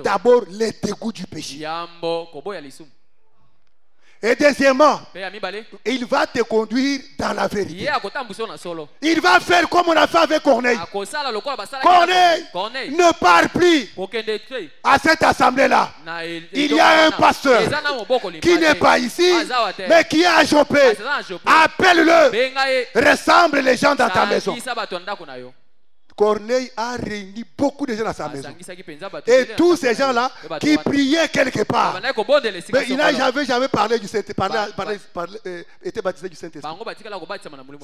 d'abord les dégoûts du péché. Et deuxièmement, il va te conduire dans la vérité. Il va faire comme on a fait avec Corneille. Corneille ne part plus à cette assemblée-là. Il y a un pasteur qui n'est pas ici, mais qui est à Joppé. Appelle-le. Ressemble les gens dans ta maison. Corneille a réuni beaucoup de gens dans sa maison. Et tous ces gens-là qui priaient quelque part. Mais il n'a jamais parlé du Saint-Esprit, était baptisé du Saint-Esprit.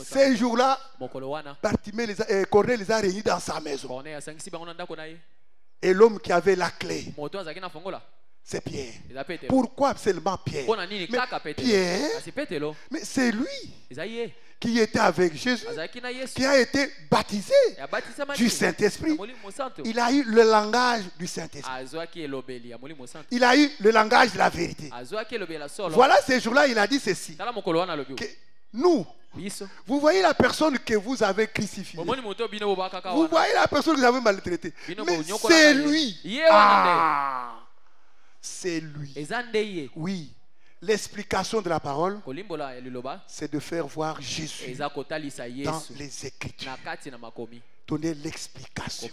Ces jours-là, Corneille les a réunis dans sa maison. Et l'homme qui avait la clé, c'est Pierre. Pourquoi seulement Pierre? Mais Pierre, mais c'est lui qui était avec Jésus, qui a été baptisé du Saint-Esprit. Il a eu le langage du Saint-Esprit. Il a eu le langage de la vérité. Voilà, ces jours-là, il a dit ceci. Que nous, vous voyez la personne que vous avez crucifiée. Vous voyez la personne que vous avez maltraitée. Mais c'est lui. C'est lui. Oui. L'explication de la parole, c'est de faire voir Jésus dans les Écritures. Donner l'explication.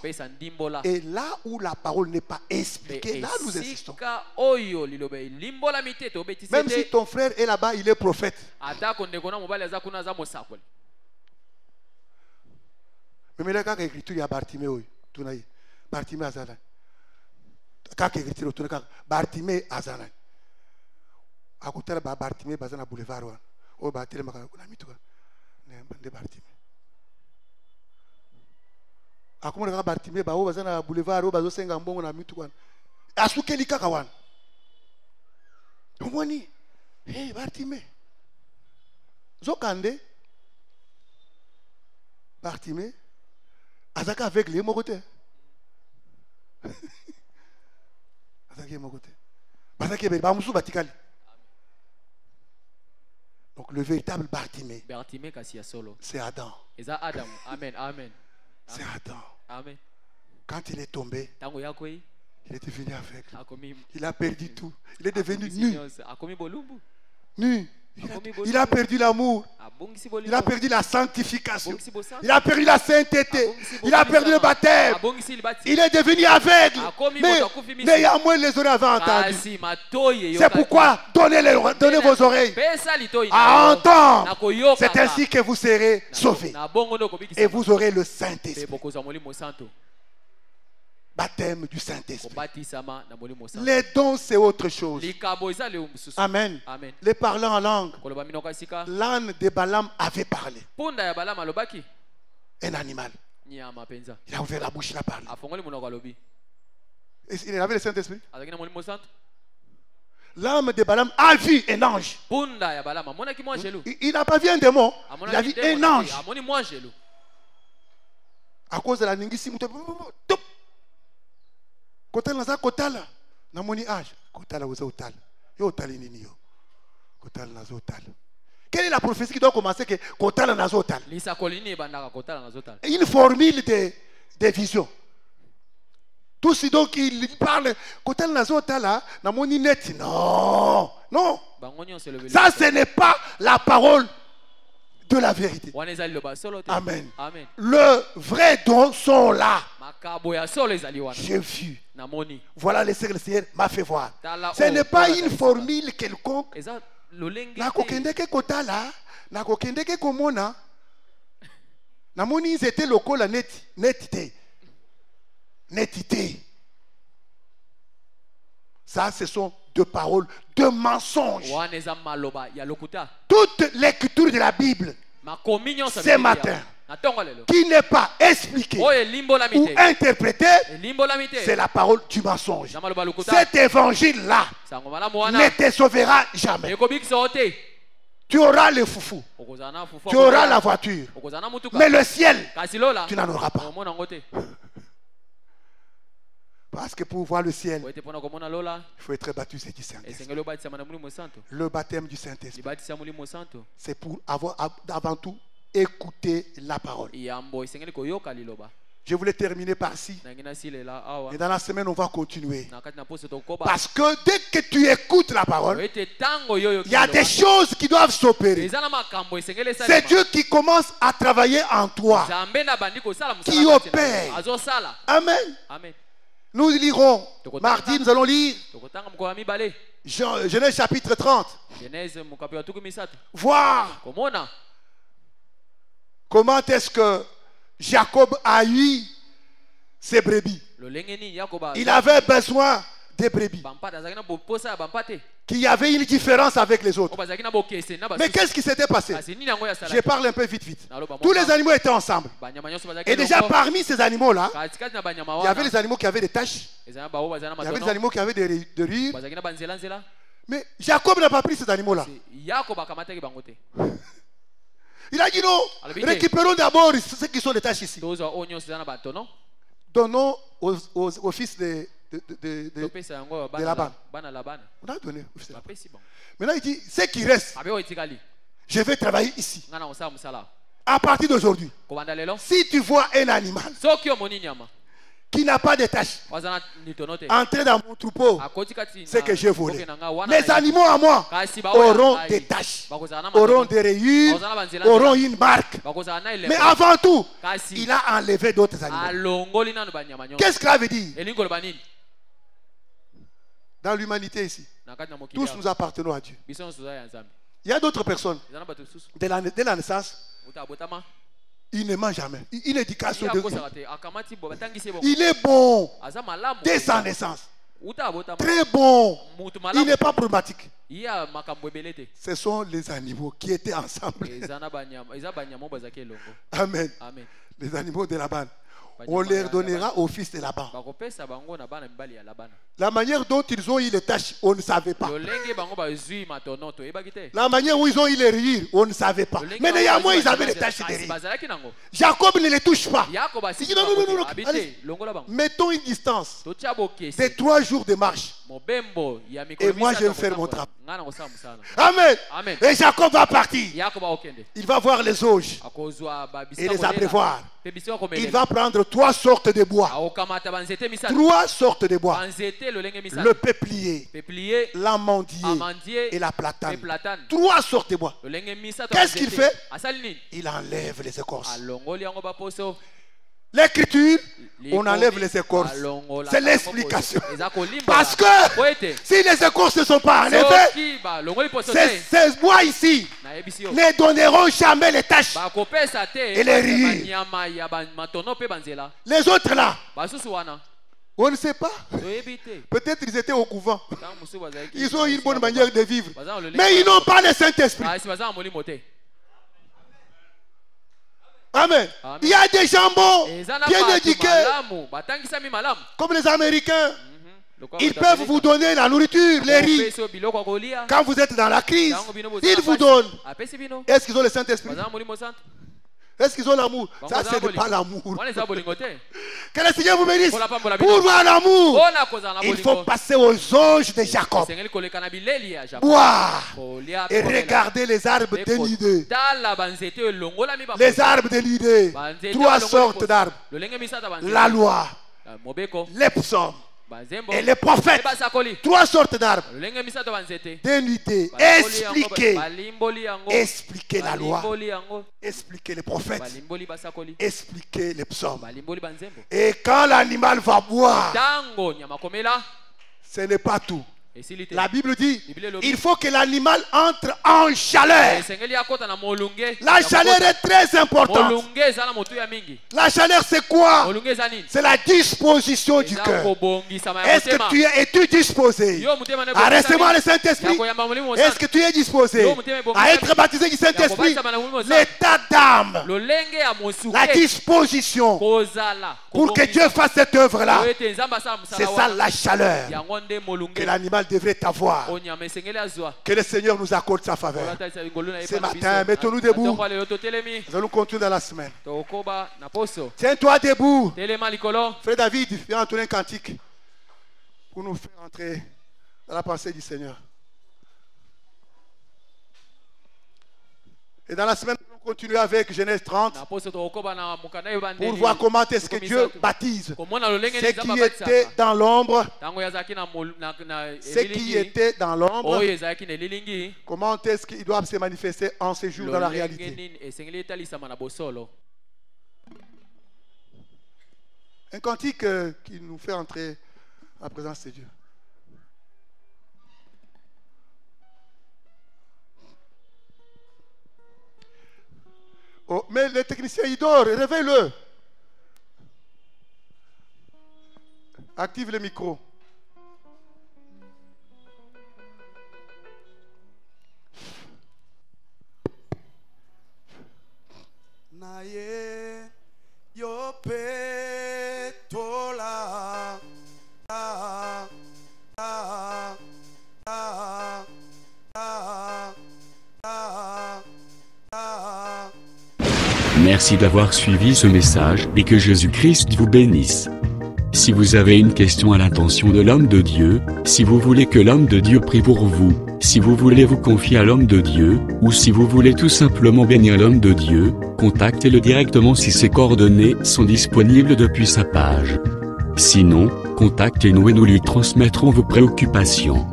Et là où la parole n'est pas expliquée, là nous insistons. Même si ton frère est là-bas, il est prophète. Mais là, quand l'écriture, il y a Bartimée, Bartimée Azana. Quand l'écriture, Bartimée Azana. Akutala ba Bartimée bazana boulevard wa o ba tele maka na mituka ne Bartimée akumona ka Bartimée ba o bazana boulevard o bazo senga mbongo na mituka asukeli kaka wana omoni hey Bartimée zokande Bartimée azaka avec les mokote azaki mokote bazaki be ba musu batikali. Donc le véritable Bartimée, c'est Adam. Amen. Amen. C'est Adam. Amen. Quand il est tombé, il est devenu aveugle. Il a perdu tout. Il est devenu nu. Nu. Il a perdu l'amour. Il a perdu la sanctification. Il a perdu la sainteté. Il a perdu le baptême. Il est devenu aveugle. Mais il y a moins les oreilles avaient entendu. C'est pourquoi donnez vos oreilles à entendre. C'est ainsi que vous serez sauvés. Et vous aurez le Saint-Esprit. Baptême du Saint-Esprit. Les dons, c'est autre chose. Amen. Les parlants en langue. L'âne de Balaam avait parlé. Un animal. Il a ouvert la bouche, il a parlé. Il avait le Saint-Esprit. L'âme de Balaam a vu un ange. Il n'a pas vu un démon. Il a vu un ange. À cause de la ningisi, kotala naza kotala namoni âge kotala oza otala yo otali nini yo kotala nazo otala. Quelle est la prophétie qui doit commencer que kotala nazo otala? Une formule de vision. Tout ce donc il parle kotala nazo otala namoni net. Non, non. Ça ce n'est pas la parole de la vérité. Amen. Amen. Le vrai don sont là. J'ai vu. Voilà le Seigneur m'a fait voir. Ce n'est pas une formule quelconque. Nakokendeke kotala, nakokendeke komona. Namoni ils étaient locaux la netité. Netité. Ça ce sont deux paroles, deux mensonges. Toute l'écriture de la Bible ce matin qui n'est pas expliquée ou interprétée, c'est la parole du mensonge. Cet évangile-là ne te sauvera jamais. Tu auras le foufou, tu auras la voiture, mais le ciel, tu n'en auras pas. Parce que pour voir le ciel, il faut être baptisé du Saint-Esprit. Le baptême du Saint-Esprit, c'est pour avoir avant tout écouté la parole. Je voulais terminer par ci. Et dans la semaine, on va continuer. Parce que dès que tu écoutes la parole, il y a des choses qui doivent s'opérer. C'est Dieu qui commence à travailler en toi, qui opère. Amen. Nous lirons. Mardi, nous allons lire Genèse chapitre 30. Voir comment est-ce que Jacob a eu ses brebis. Il avait besoin des brebis. Qu'il y avait une différence avec les autres. Mais qu'est-ce qui s'était passé? Je parle un peu vite. Tous les animaux étaient ensemble. Et déjà parmi ces animaux-là, il y avait les animaux qui avaient des taches. Il y avait des animaux qui avaient des rires. Mais Jacob n'a pas pris ces animaux-là. Il a dit non, récupérons d'abord ceux qui sont des taches ici. Donnons au fils de Laban. On a donné au fils de Laban. Maintenant il dit, ce qui reste, je vais travailler ici. À partir d'aujourd'hui, si tu vois un animal qui n'a pas de taches entrer dans mon troupeau, c'est que j'ai volé. Les animaux à moi auront des taches, auront des rayures, auront une marque. Mais avant tout, il a enlevé d'autres animaux. Qu'est-ce que cela veut dire? Dans l'humanité ici, tous nous appartenons à Dieu. Il y a d'autres personnes, dès la naissance, il ne ment jamais. Il est éducation de Dieu. Il est bon dès sa naissance. Très bon. Il n'est pas problématique. Ce sont les animaux qui étaient ensemble. Amen. Les animaux de Laban. On leur donnera au fils de Laban. La manière dont ils ont eu les tâches, on ne savait pas. La manière où ils ont eu les rires, on ne savait pas. Mais néanmoins, ils avaient les tâches de rire. Jacob ne les touche pas. Il dit non. Allez, mettons une distance de 3 jours de marche. Et moi, je vais faire mon travail. Amen. Et Jacob va partir. Il va voir les auges et les abreuvoirs. Il va prendre 3 sortes de bois. 3 sortes de bois. Le peuplier, l'amandier et la platane. 3 sortes de bois. Qu'est-ce qu'il fait? Il enlève les écorces. L'écriture, on enlève les écorces. C'est l'explication. Parce que si les écorces ne sont pas enlevées, ces bois ici ne donneront jamais les taches et les rires. Les autres là, on ne sait pas. Peut-être ils étaient au couvent. Ils ont une bonne manière de vivre. Mais ils n'ont pas le Saint-Esprit. Amen. Il y a des gens bons, bien éduqués, comme les Américains. Ils peuvent vous donner la nourriture, les riz. Quand vous êtes dans la crise, ils vous donnent. Est-ce qu'ils ont le Saint-Esprit? Est-ce qu'ils ont l'amour? Ça, ce n'est pas l'amour. Que le Seigneur vous bénisse. Pour voir l'amour, il faut passer aux anges de Jacob. Boire et regarder les arbres dénudés. Les arbres dénudés. 3 sortes d'arbres. La loi, les psaumes et les prophètes. 3 sortes d'arbres. Dénudés. Expliquer la loi. Expliquer les prophètes. Expliquer les psaumes. Et quand l'animal va boire, ce n'est pas tout. La Bible dit, il faut que l'animal entre en chaleur. La chaleur est très importante. La chaleur, c'est quoi? C'est la disposition du cœur. Est-ce que es-tu disposé à recevoir le Saint-Esprit? Est-ce que tu es disposé à être baptisé du Saint-Esprit? L'état d'âme, la disposition pour que Dieu fasse cette œuvre-là, c'est ça la chaleur que l'animal devrait avoir. Que le Seigneur nous accorde sa faveur. Ce matin, mettons-nous debout. Nous allons continuer dans la semaine. Tiens-toi debout. Frère David, viens entonner un cantique pour nous faire entrer dans la pensée du Seigneur. Et dans la semaine, nous allons continuer avec Genèse 30 pour voir comment est-ce que Dieu baptise. Ce qui était dans l'ombre, comment est-ce qu'ils doivent se manifester en ce jour dans la réalité. Un cantique qui nous fait entrer en présence de Dieu. Oh, mais le technicien il dort, réveille-le. Active le micro. Naye yope tola ta ta ta ta ta ta. Merci d'avoir suivi ce message et que Jésus-Christ vous bénisse. Si vous avez une question à l'intention de l'homme de Dieu, si vous voulez que l'homme de Dieu prie pour vous, si vous voulez vous confier à l'homme de Dieu, ou si vous voulez tout simplement bénir l'homme de Dieu, contactez-le directement si ses coordonnées sont disponibles depuis sa page. Sinon, contactez-nous et nous lui transmettrons vos préoccupations.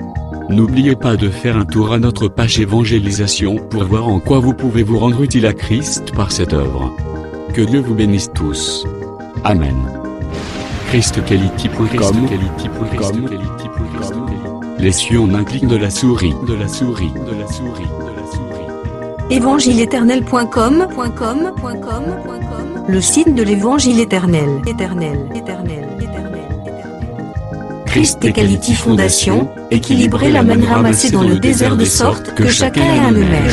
N'oubliez pas de faire un tour à notre page évangélisation pour voir en quoi vous pouvez vous rendre utile à Christ par cette œuvre. Que Dieu vous bénisse tous. Amen. ChristKelity.com. Les cieux en un clic de la souris. Évangile-éternel.com. Le site de l'Évangile éternel. Christ et Quality Fondation, équilibrer la manne ramassée dans le désert de sorte que chacun ait un numère.